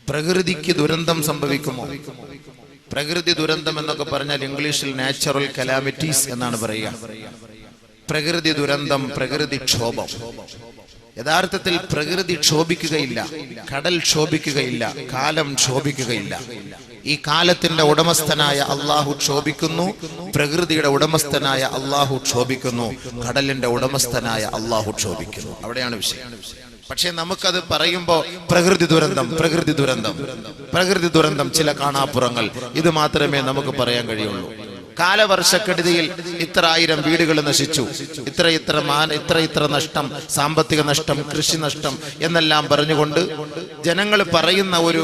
പ്രകൃതിക്ക് ദുരന്തം സംഭവിക്കുമോ? പ്രകൃതി ദുരന്തം എന്നൊക്കെ പറഞ്ഞാൽ ഇംഗ്ലീഷിൽ നാച്ചുറൽ കലാമിറ്റീസ് എന്നാണ് പറയുക. പ്രകൃതി ദുരന്തം, പ്രകൃതി ക്ഷോഭം. യഥാർത്ഥത്തിൽ പ്രകൃതി ക്ഷോഭിക്കുകയില്ല, കടൽ ക്ഷോഭിക്കുകയില്ല, കാലം ക്ഷോഭിക്കുകയില്ല. ഈ കാലത്തിന്റെ ഉടമസ്ഥനായ അള്ളാഹു ക്ഷോഭിക്കുന്നു, പ്രകൃതിയുടെ ഉടമസ്ഥനായ അള്ളാഹു ക്ഷോഭിക്കുന്നു, കടലിന്റെ ഉടമസ്ഥനായ അള്ളാഹു ക്ഷോഭിക്കുന്നു. അവിടെയാണ് വിഷയം. പക്ഷെ നമുക്കത് പറയുമ്പോൾ പ്രകൃതി ദുരന്തം, പ്രകൃതി ദുരന്തം, പ്രകൃതി ദുരന്തം, ചില കാണാപ്പുറങ്ങൾ, ഇത് മാത്രമേ നമുക്ക് പറയാൻ കഴിയുള്ളൂ. കാലവർഷക്കെടുതിയിൽ ഇത്ര ആയിരം വീടുകൾ നശിച്ചു, ഇത്ര നഷ്ടം, സാമ്പത്തിക നഷ്ടം, കൃഷി നഷ്ടം എന്നെല്ലാം പറഞ്ഞുകൊണ്ട് ജനങ്ങൾ പറയുന്ന ഒരു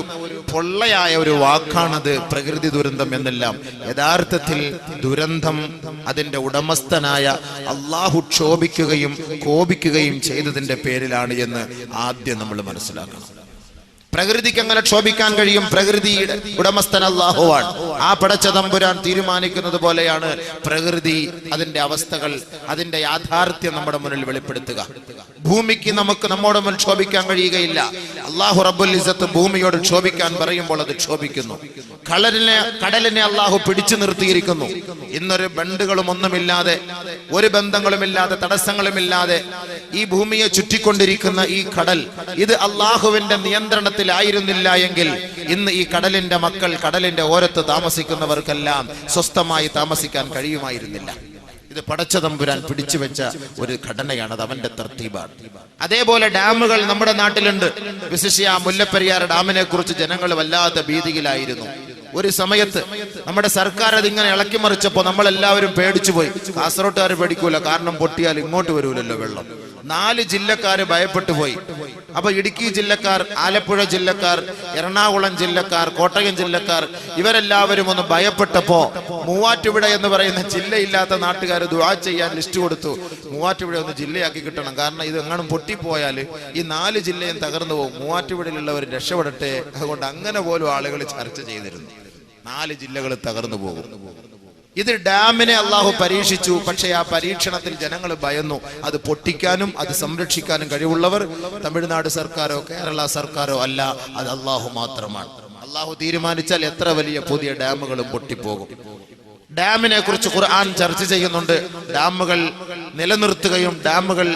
പൊള്ളയായ ഒരു വാക്കാണത് പ്രകൃതി ദുരന്തം എന്നെല്ലാം. യഥാർത്ഥത്തിൽ ദുരന്തം അതിന്റെ ഉടമസ്ഥനായ അള്ളാഹു ക്ഷോഭിക്കുകയും കോപിക്കുകയും ചെയ്തതിന്റെ പേരിലാണ് എന്ന് ആദ്യം നമ്മൾ മനസ്സിലാക്കണം. പ്രകൃതിക്ക് അങ്ങനെ ക്ഷോഭിക്കാൻ കഴിയും? പ്രകൃതിയുടെ ഉടമസ്ഥൻ അല്ലാഹുവാണ്. ആ പടച്ച തമ്പുരാൻ തീരുമാനിക്കുന്നത് പോലെയാണ് പ്രകൃതി അതിന്റെ അവസ്ഥകൾ, അതിന്റെ യാഥാർത്ഥ്യം നമ്മുടെ മുന്നിൽ വെളിപ്പെടുത്തുക. ഭൂമിക്ക് നമ്മോട് മുന്നിൽ ക്ഷോഭിക്കാൻ കഴിയുകയില്ല. അല്ലാഹു റബ്ബുൽ ഇസ്സത്ത് ഭൂമിയോട് ക്ഷോഭിക്കാൻ പറയുമ്പോൾ അത് ക്ഷോഭിക്കുന്നു. കടലിനെ അല്ലാഹു പിടിച്ചു നിർത്തിയിരിക്കുന്നു. ഇന്നൊരു ബണ്ടുകളും ഒന്നുമില്ലാതെ, ഒരു ബന്ധങ്ങളുമില്ലാതെ, തടസ്സങ്ങളുമില്ലാതെ ഈ ഭൂമിയെ ചുറ്റിക്കൊണ്ടിരിക്കുന്ന ഈ കടൽ, ഇത് അല്ലാഹുവിന്റെ നിയന്ത്രണത്തിലായിരുന്നില്ല എങ്കിൽ ഇന്ന് ഈ കടലിന്റെ മക്കൾ, കടലിന്റെ ഓരത്ത് താമസിക്കുന്നവർക്കെല്ലാം സ്വസ്ഥമായി താമസിക്കാൻ കഴിയുമായിരുന്നില്ല. ഇത് പടച്ച തമ്പുരാൻ പിടിച്ചു വെച്ച ഒരു ഘടനയാണ്, അത് അവന്റെ തർത്തീബാണ്. അതേപോലെ ഡാമുകൾ നമ്മുടെ നാട്ടിലുണ്ട്. വിശേഷിച്ച് മുല്ലപ്പെരിയാർ ഡാമിനെ കുറിച്ച് ജനങ്ങൾ വല്ലാത്ത ഭീതിയിലായിരുന്നു. ഒരു സമയത്ത് നമ്മുടെ സർക്കാർ അതിങ്ങനെ ഇളക്കി മറിച്ചപ്പോ നമ്മളെല്ലാവരും പേടിച്ചു പോയി. കാസർഗോട്ടുകാർ പേടിക്കൂല, കാരണം പൊട്ടിയാൽ ഇങ്ങോട്ട് വരൂലല്ലോ വെള്ളം. 4 ജില്ലക്കാര് ഭയപ്പെട്ടു പോയി. അപ്പൊ ഇടുക്കി ജില്ലക്കാർ, ആലപ്പുഴ ജില്ലക്കാർ, എറണാകുളം ജില്ലക്കാർ, കോട്ടയം ജില്ലക്കാർ, ഇവരെല്ലാവരും ഒന്ന് ഭയപ്പെട്ടപ്പോ മൂവാറ്റുപുഴ എന്ന് പറയുന്ന ജില്ലയില്ലാത്ത നാട്ടുകാർ ദുആ ചെയ്യാൻ ലിസ്റ്റ് കൊടുത്തു. മൂവാറ്റുപുഴ ഒന്ന് ജില്ലയാക്കി കിട്ടണം, കാരണം ഇത് എങ്ങാനും പൊട്ടിപ്പോയാൽ ഈ 4 ജില്ലയും തകർന്നു പോകും, മൂവാറ്റുപുഴയിലുള്ളവർ രക്ഷപ്പെടട്ടെ. അതുകൊണ്ട് അങ്ങനെ പോലും ആളുകൾ ചർച്ച ചെയ്തിരുന്നു. 4 ജില്ലകൾ തകർന്നു പോകും. ഇത് ഡാമിനെ അള്ളാഹു പരീക്ഷിച്ചു. പക്ഷേ ആ പരീക്ഷണത്തിൽ ജനങ്ങൾ ഭയന്നു. അത് പൊട്ടിക്കാനും അത് സംരക്ഷിക്കാനും കഴിവുള്ളവർ തമിഴ്നാട് സർക്കാരോ കേരള സർക്കാരോ അല്ല, അത് അള്ളാഹു മാത്രമാണ്. അള്ളാഹു തീരുമാനിച്ചാൽ എത്ര വലിയ പുതിയ ഡാമുകളും പൊട്ടിപ്പോകും. ഡാമിനെ കുറിച്ച് ഖുർആൻ ചർച്ച ചെയ്യുന്നുണ്ട്. ഡാമുകൾ നിലനിർത്തുകയും ഡാമുകൾ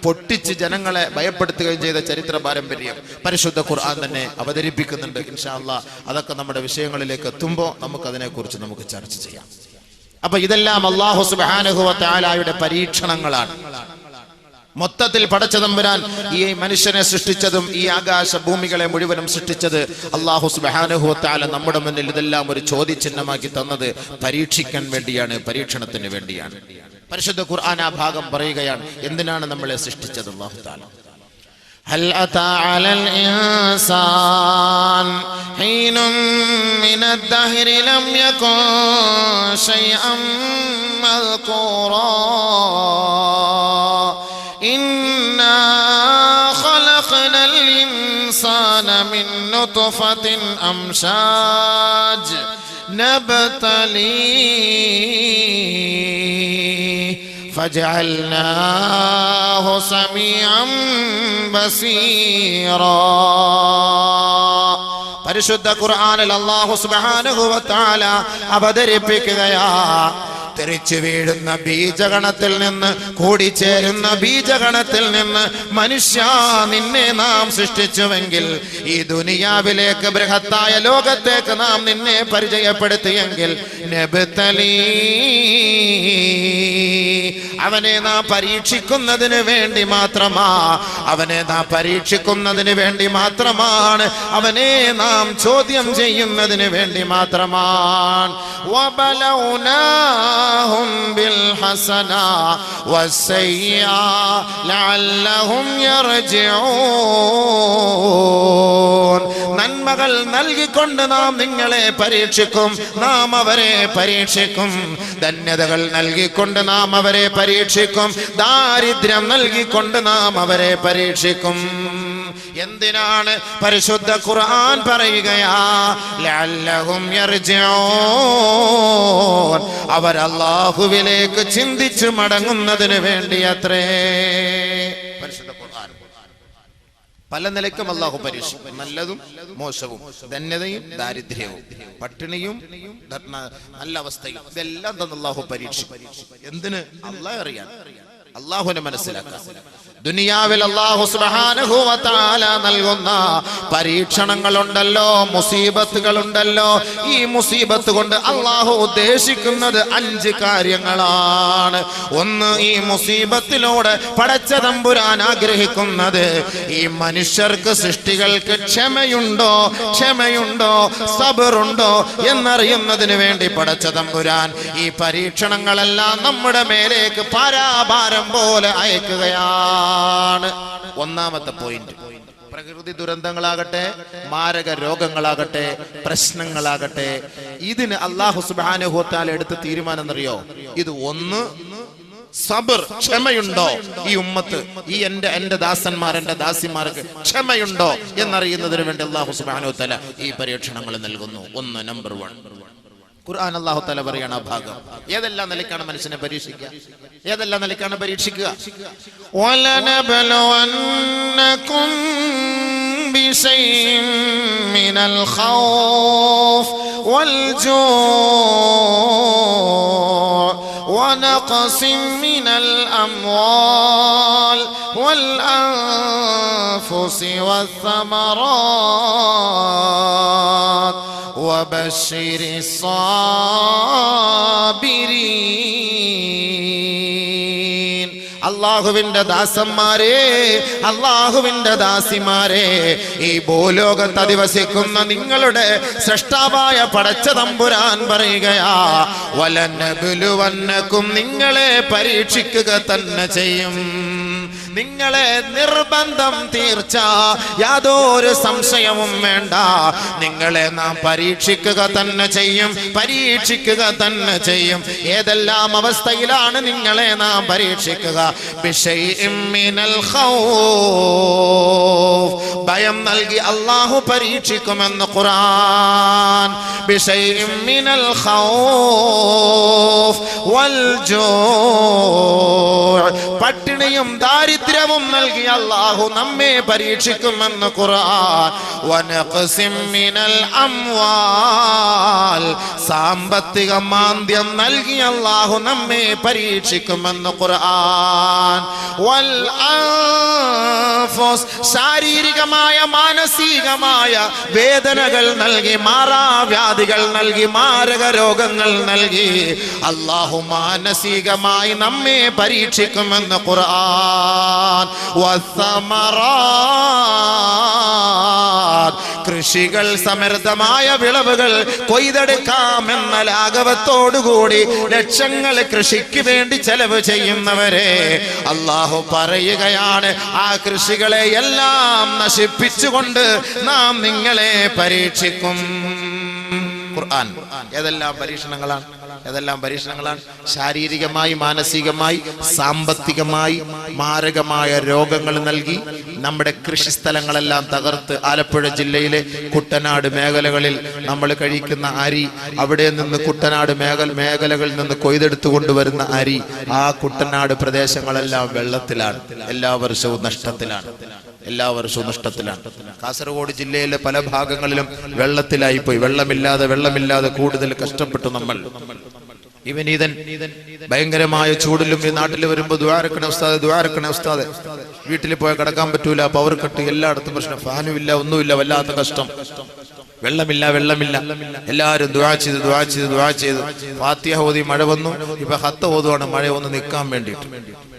പൊട്ടിച്ച് ജനങ്ങളെ ഭയപ്പെടുത്തുകയും ചെയ്ത ചരിത്ര പാരമ്പര്യം പരിശുദ്ധ ഖുർആൻ തന്നെ അവതരിപ്പിക്കുന്നുണ്ട്. ഇൻഷാ അല്ലാഹ് അതൊക്കെ നമ്മുടെ വിഷയങ്ങളിലേക്ക് എത്തുമ്പോൾ നമുക്കതിനെ കുറിച്ച് നമുക്ക് ചർച്ച ചെയ്യാം. അപ്പൊ ഇതെല്ലാം അല്ലാഹു സുബ്ഹാനഹു വ തആലയുടെ പരീക്ഷണങ്ങളാണ്. മൊത്തത്തിൽ പടച്ച തമ്പുരാൻ ഈ മനുഷ്യനെ സൃഷ്ടിച്ചതും ഈ ആകാശ ഭൂമികളെ മുഴുവനും സൃഷ്ടിച്ചത് അല്ലാഹു സുബ്ഹാനഹു വ തആല നമ്മുടെ മുന്നിൽ ഇതെല്ലാം ഒരു ചോദ്യചിഹ്നമാക്കി തന്നത് പരീക്ഷിക്കാൻ വേണ്ടിയാണ്, പരീക്ഷണത്തിന് വേണ്ടിയാണ്. പരിശുദ്ധ ഖുർആൻ ആ ഭാഗം പറയുകയാണ്, എന്തിനാണ് നമ്മളെ സൃഷ്ടിച്ചത്. അല്ലാഹു തആല هل أتى على الإنسان حين من الدهر لم يكن شيئا مذكورا إنا خلقنا الإنسان من نطفة أمشاج نبتليه فجعلناه سميعا بصيرا. പരിശുദ്ധ ഖുർആനിൽ അല്ലാഹു സുബ്ഹാനഹു വ തആല അവതരിപ്പിക്കുകയാ, തെറിച്ചു വീഴുന്ന ബീജഗണത്തിൽ നിന്ന്, കൂടിച്ചേരുന്ന ബീജഗണത്തിൽ നിന്ന് മനുഷ്യ നിന്നെ നാം സൃഷ്ടിച്ചുവെങ്കിൽ, ഈ ദുനിയാവിലേക്ക് ബൃഹത്തായ ലോകത്തേക്ക് നാം നിന്നെ പരിചയപ്പെടുത്തിയെങ്കിൽ, നബ്തലീ അവനെ നാം പരീക്ഷിക്കുന്നതിന് വേണ്ടി മാത്രമാ, അവനെ നാം പരീക്ഷിക്കുന്നതിന് വേണ്ടി മാത്രമാണ്, അവനെ നാം ചോദ്യം ചെയ്യുന്നതിന് വേണ്ടി മാത്രമാണ്. വബലൗനാഹും ബിൽ ഹസനാ വസ്സയ്യാ ലഅല്ലഹും യർജിഊൻ. നന്മകൾ നൽകിക്കൊണ്ട് നാം നിങ്ങളെ പരീക്ഷിക്കും, നാം അവരെ പരീക്ഷിക്കും. ധന്യതകൾ നൽകിക്കൊണ്ട് നാം അവരെ പരീക്ഷിക്കും, ദാരിദ്ര്യം നൽകിക്കൊണ്ട് നാം അവരെ പരീക്ഷിക്കും. എന്തിനാണ്? പരിശുദ്ധ ഖുർആൻ പറയുകയാ, ലഅല്ലഹും യർജിഊൻ, അവർ അല്ലാഹുവിലേക്ക് ചിന്തിച്ചു മടങ്ങുന്നതിന് വേണ്ടി അത്രേ. പരിശുദ്ധ ഖുർആൻ പല നിലയ്ക്കും അള്ളാഹു പരീക്ഷിക്കും. നല്ലതും മോശവും, ധന്യതയും ദാരിദ്ര്യവും, പട്ടിണിയും നല്ല അവസ്ഥയും, ഇതെല്ലാം തന്നെ അള്ളാഹു പരീക്ഷിക്കും. എന്തിന്? അള്ളാഹ് അറിയാൻ, അള്ളാഹുവിനെ മനസ്സിലാക്കാൻ. ദുനിയാവിൽ അല്ലാഹു സുബ്ഹാനഹു വ തആല നൽകുന്ന പരീക്ഷണങ്ങളുണ്ടല്ലോ, മുസീബത്തുകളുണ്ടല്ലോ, ഈ മുസീബത്ത് കൊണ്ട് അല്ലാഹു ഉദ്ദേശിക്കുന്നത് 5 കാര്യങ്ങളാണ്. ഒന്ന്, ഈ മുസീബത്തിലൂടെ പടച്ച തമ്പുരാൻ ആഗ്രഹിക്കുന്നത് ഈ മനുഷ്യർക്ക്, സൃഷ്ടികൾക്ക് ക്ഷമയുണ്ടോ സബറുണ്ടോ എന്നറിയുന്നതിന് വേണ്ടി പടച്ച തമ്പുരാൻ ഈ പരീക്ഷണങ്ങളെല്ലാം നമ്മുടെ മേലേക്ക് പാരാഭാരം പോലെ അയക്കുകയാണ്. ഒന്നാമത്തെ പോയിന്റ്. പ്രകൃതി ദുരന്തങ്ങളാകട്ടെ, മാരക രോഗങ്ങളാകട്ടെ, പ്രശ്നങ്ങളാകട്ടെ, ഇതിന് അല്ലാഹു സുബ്ഹാനഹു വ തആല എടുത്ത തീരുമാനം എന്നറിയോ? ഇത് ഒന്ന്, സബർ, ക്ഷമയുണ്ടോ ഈ ഉമ്മത്ത്, ഈ എന്റെ ദാസന്മാർ, എന്റെ ദാസിമാർക്ക് ക്ഷമയുണ്ടോ എന്നറിയുന്നതിന് വേണ്ടി അല്ലാഹു സുബ്ഹാനഹു വ തആല ഈ പരീക്ഷണങ്ങൾ നൽകുന്നു. ഒന്ന്, നമ്പർ 1. ഖുർആൻ അല്ലാഹു തആല പറയാണ് ആ ഭാഗം. ഏതെല്ലാം നിലയ്ക്കാണ് മനുഷ്യനെ പരീക്ഷിക്കുക? ഏതെല്ലാം നിലയ്ക്കാണ് പരീക്ഷിക്കുക? വലനബലവന്നകും ബിശൈഇൻ മിനൽ ഖൗഫ് വൽജൂഅ് വനഖസിൻ മിനൽ അംവാൽ വൽഅൻഫുസി വസ്സമറാത്ത് وبشر الصابرين. അല്ലാഹുവിന്റെ ദാസന്മാരെ, അല്ലാഹുവിന്റെ ദാസിമാരെ, ഈ ഭൂലോകത്ത് അധിവസിക്കുന്ന നിങ്ങളുടെ സൃഷ്ടാവായ പടച്ച തമ്പുരാൻ പറയുകയാ, വലനബലുവന്നകും, നിങ്ങളെ പരീക്ഷിക്കുക തന്നെ ചെയ്യും. നിങ്ങളെ നിർബന്ധം, തീർച്ച, യാതൊരു സംശയവും വേണ്ട. നിങ്ങളെ നാം പരീക്ഷിക്കുക തന്നെ ചെയ്യും, പരീക്ഷിക്കുക തന്നെ ചെയ്യും. ഏതെല്ലാം അവസ്ഥയിലാണ് നിങ്ങളെ നാം പരീക്ഷിക്കുക? ബിശൈഇൻ മിനൽ ഖൗഫ്, ഭയം നൽകി അല്ലാഹു പരീക്ഷിക്കുമെന്ന് ഖുർആൻ. ബിശൈഇൻ മിനൽ ഖൗഫ് വൽജൂഅ്, പട്ടിണിയും ദാരിദ്ര്യവും നൽകി അല്ലാഹു നമ്മെ പരീക്ഷിക്കുമെന്ന് ഖുർആൻ. വനഖസിൻ മിനൽ അംവാൽ, സാമ്പത്തിക മാന്ദ്യം നൽകി അല്ലാഹു നമ്മെ പരീക്ഷിക്കുമെന്ന് ഖുർആൻ. വൽ അൻഫുസ്, ശാരീരികമായ മാനസികമായ വേദനകൾ നൽകി, മാറാവ്യാധികൾ നൽകി, മാരക രോഗങ്ങൾ നൽകി അല്ലാഹു മാനസികമായി നമ്മെ പരീക്ഷിക്കുമെന്ന് ഖുർആൻ. വസ്സമറാത്ത്, കൃഷികൾ, സമൃദ്ധമായ വിളവുകൾ കൊയ്തെടുക്കാമെന്ന ലാഘവത്തോടുകൂടി ലക്ഷങ്ങൾ കൃഷിക്ക് വേണ്ടി ചെലവ് ചെയ്യുന്നവരെ അല്ലാഹു പറയുകയാണ്, ആ കൃഷികളെ എല്ലാം നശിപ്പിച്ചുകൊണ്ട് നാം നിങ്ങളെ പരീക്ഷിക്കും. ഖുർആൻ. ഏതെല്ലാം പരീക്ഷണങ്ങളാണ്? ഏതെല്ലാം പരീക്ഷണങ്ങളാണ്? ശാരീരികമായി, മാനസികമായി, സാമ്പത്തികമായി മാരകമായ രോഗങ്ങൾ നൽകി നമ്മുടെ കൃഷിസ്ഥലങ്ങളെല്ലാം തകർത്ത്, ആലപ്പുഴ ജില്ലയിലെ കുട്ടനാട് മേഖലകളിൽ നമ്മൾ കഴിക്കുന്ന അരി, അവിടെ നിന്ന് കുട്ടനാട് മേഖലകളിൽ നിന്ന് കൊയ്തെടുത്തു കൊണ്ടുവരുന്ന അരി, ആ കുട്ടനാട് പ്രദേശങ്ങളെല്ലാം വെള്ളത്തിലാണ്, എല്ലാ വർഷവും നഷ്ടത്തിലാണ്. കാസർഗോഡ് ജില്ലയിലെ പല ഭാഗങ്ങളിലും വെള്ളത്തിലായിപ്പോയി. വെള്ളമില്ലാതെ കൂടുതൽ കഷ്ടപ്പെട്ടു നമ്മൾ. ഇവനീതൻ ഭയങ്കരമായ ചൂടിലും ഈ നാട്ടിൽ വരുമ്പോ ദുആറക്കണേ ഉസ്താദ്, വീട്ടിൽ പോയി കിടക്കാൻ പറ്റൂല, പവർ കട്ട്, എല്ലായിടത്തും പ്രശ്നം, ഫാനും ഇല്ല, ഒന്നുമില്ല, വല്ലാത്ത കഷ്ടം. വെള്ളമില്ല. എല്ലാവരും ദുആ ചെയ്ത് ഫാത്തിഹ ഓതി മഴ വന്നു. ഇപ്പൊ ഹത്ത ഓതുവാണ് മഴ ഒന്ന് നിൽക്കാൻ വേണ്ടിയിട്ട്.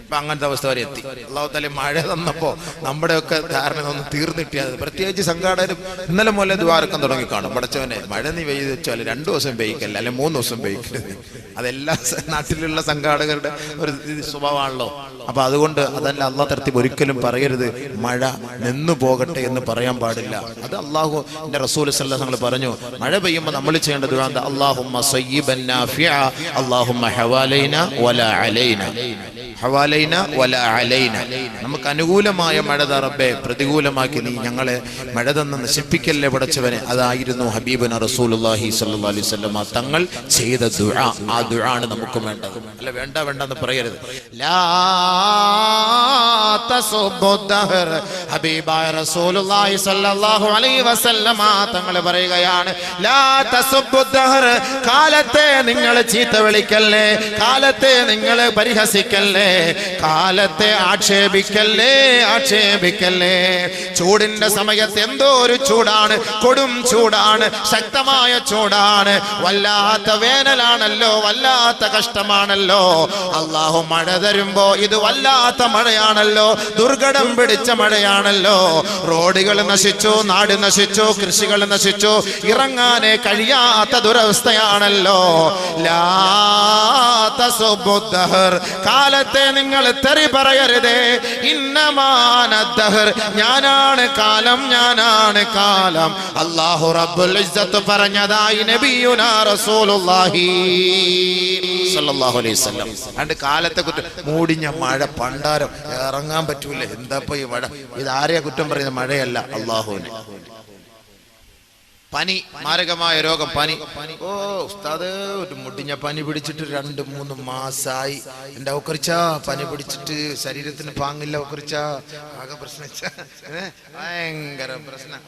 ഇപ്പൊ അങ്ങനത്തെ അവസ്ഥ വരെ എത്തി. അല്ലാഹു തആല മഴ തന്നപ്പോ നമ്മുടെയൊക്കെ ധാരണ ഒന്ന് തീർന്നിട്ടിയത്. പ്രത്യേകിച്ച് സംഘാടകരും ഇന്നലെ മുതലേ ദ്വാരക്കം തുടങ്ങി കാണും. പടച്ചവനെ മഴ നീ പെയ്ത് വെച്ചാൽ 2 ദിവസം പെയ്ക്കല്ല, അല്ലെ 3 ദിവസം പെയ്ക്കരുത്. അതെല്ലാ നാട്ടിലുള്ള സംഘാടകരുടെ ഒരു സ്വഭാവമാണല്ലോ. അപ്പൊ അതുകൊണ്ട് അതല്ല, അല്ലാഹു തആല ഒരിക്കലും പറയരുത് മഴ നിന്നു പോകട്ടെ എന്ന് പറയാൻ പാടില്ല. അത് അല്ലാഹുവിന്റെ റസൂൽ സല്ലല്ലാഹു അലൈഹി വസല്ലം പറഞ്ഞു, മഴ പെയ്യുമ്പോൾ നമ്മൾ ചെയ്യേണ്ട ദുആ എന്താ? അല്ലാഹുമ്മ സയ്യിബൻ നാഫിഅ, അല്ലാഹുമ്മ ഹവാലൈന വലാ അലൈന, ഹവാലൈന വലാ അലൈന. നമുക്ക് അനുകൂലമായ മഴ താ റബ്ബേ, പ്രതികൂലമാക്കി നീ ഞങ്ങളെ മഴ തന്ന് നശിപ്പിക്കല്ലേ പടച്ചവനെ. അതായിരുന്നു ഹബീബുന റസൂലുള്ളാഹി സ്വല്ലല്ലാഹു അലൈഹി വസല്ലം തങ്ങൾ ചെയ്ത ദുആ. ആ ദുആ ആണ് നമുക്ക് വേണ്ടത്. അല്ല വേണ്ടെന്ന് പറയരുത്. ലാ തസുബ്ബുദ്ദഹർ. ഹബീബായ റസൂലുള്ളാഹി സ്വല്ലല്ലാഹു അലൈഹി വസല്ലമ തങ്ങൾ പറയുകയാണ്, ലാ തസുബ്ബുദ്ദഹർ, കാലത്തെ നിങ്ങൾ ചീത്ത വിളിക്കല്ലേ, കാലത്തെ നിങ്ങൾ പരിഹസിക്കല്ലേ, കാലത്തെ ആക്ഷേപിക്കല്ലേ, ആക്ഷേപിക്കല്ലേ. ചൂടിന്റെ സമയത്ത് എന്തോ ഒരു ചൂടാണ്, കൊടും ചൂടാണ്, ശക്തമായ ചൂടാണ്, വല്ലാത്ത വേനലാണല്ലോ, വല്ലാത്ത കഷ്ടമാണല്ലോ. അല്ലാഹു മഴ തരുമ്പോ ഇത് വല്ലാത്ത മഴയാണല്ലോ, ദുർഘടം പിടിച്ച മഴയാണല്ലോ. റോഡുകൾ നശിച്ചു, നാട് നശിച്ചു, കൃഷികൾ നശിച്ചു, ഇറങ്ങാനേ കഴിയാത്ത ദുരവസ്ഥയാണല്ലോ. ലാ തസുബ്ബുദ്ദഹർ, കാലത്തെ നിങ്ങൾ തെറി പറയരുതേ. ഇന്നമാനദ്ദഹർ, ഞാനാണ് കാലം, ഞാനാണ് കാലം. അല്ലാഹു റബ്ബുൽ ഇസ്സത്ത് പറഞ്ഞതായി നബിയുനാ റസൂലുള്ളാഹി സ്വല്ലല്ലാഹു അലൈഹി വസല്ലം. അണ്ട് കാലത്തെ കുറ്റം, മൂടിഞ്ഞ മഴ, പണ്ടാരം, ഇറങ്ങാൻ പറ്റൂല, എന്താപ്പോ ഈ മഴ, ഇതാരെയാ കുറ്റം പറയുന്നത്? മഴയല്ല, അല്ലാഹുവിനെ. പനി, മാരകമായ രോഗം, പനി. ഓ ഉസ്താദ്, ഒരു മുടിഞ്ഞ പനി പിടിച്ചിട്ട് 2-3 മാസായി. എന്റെ ഒക്കറിച്ച പനി പിടിച്ചിട്ട് ശരീരത്തിന് പാങ്ങില്ല, ഒക്കറിച്ച ആകെ പ്രശ്നിച്ച, ഭയങ്കര പ്രശ്നം.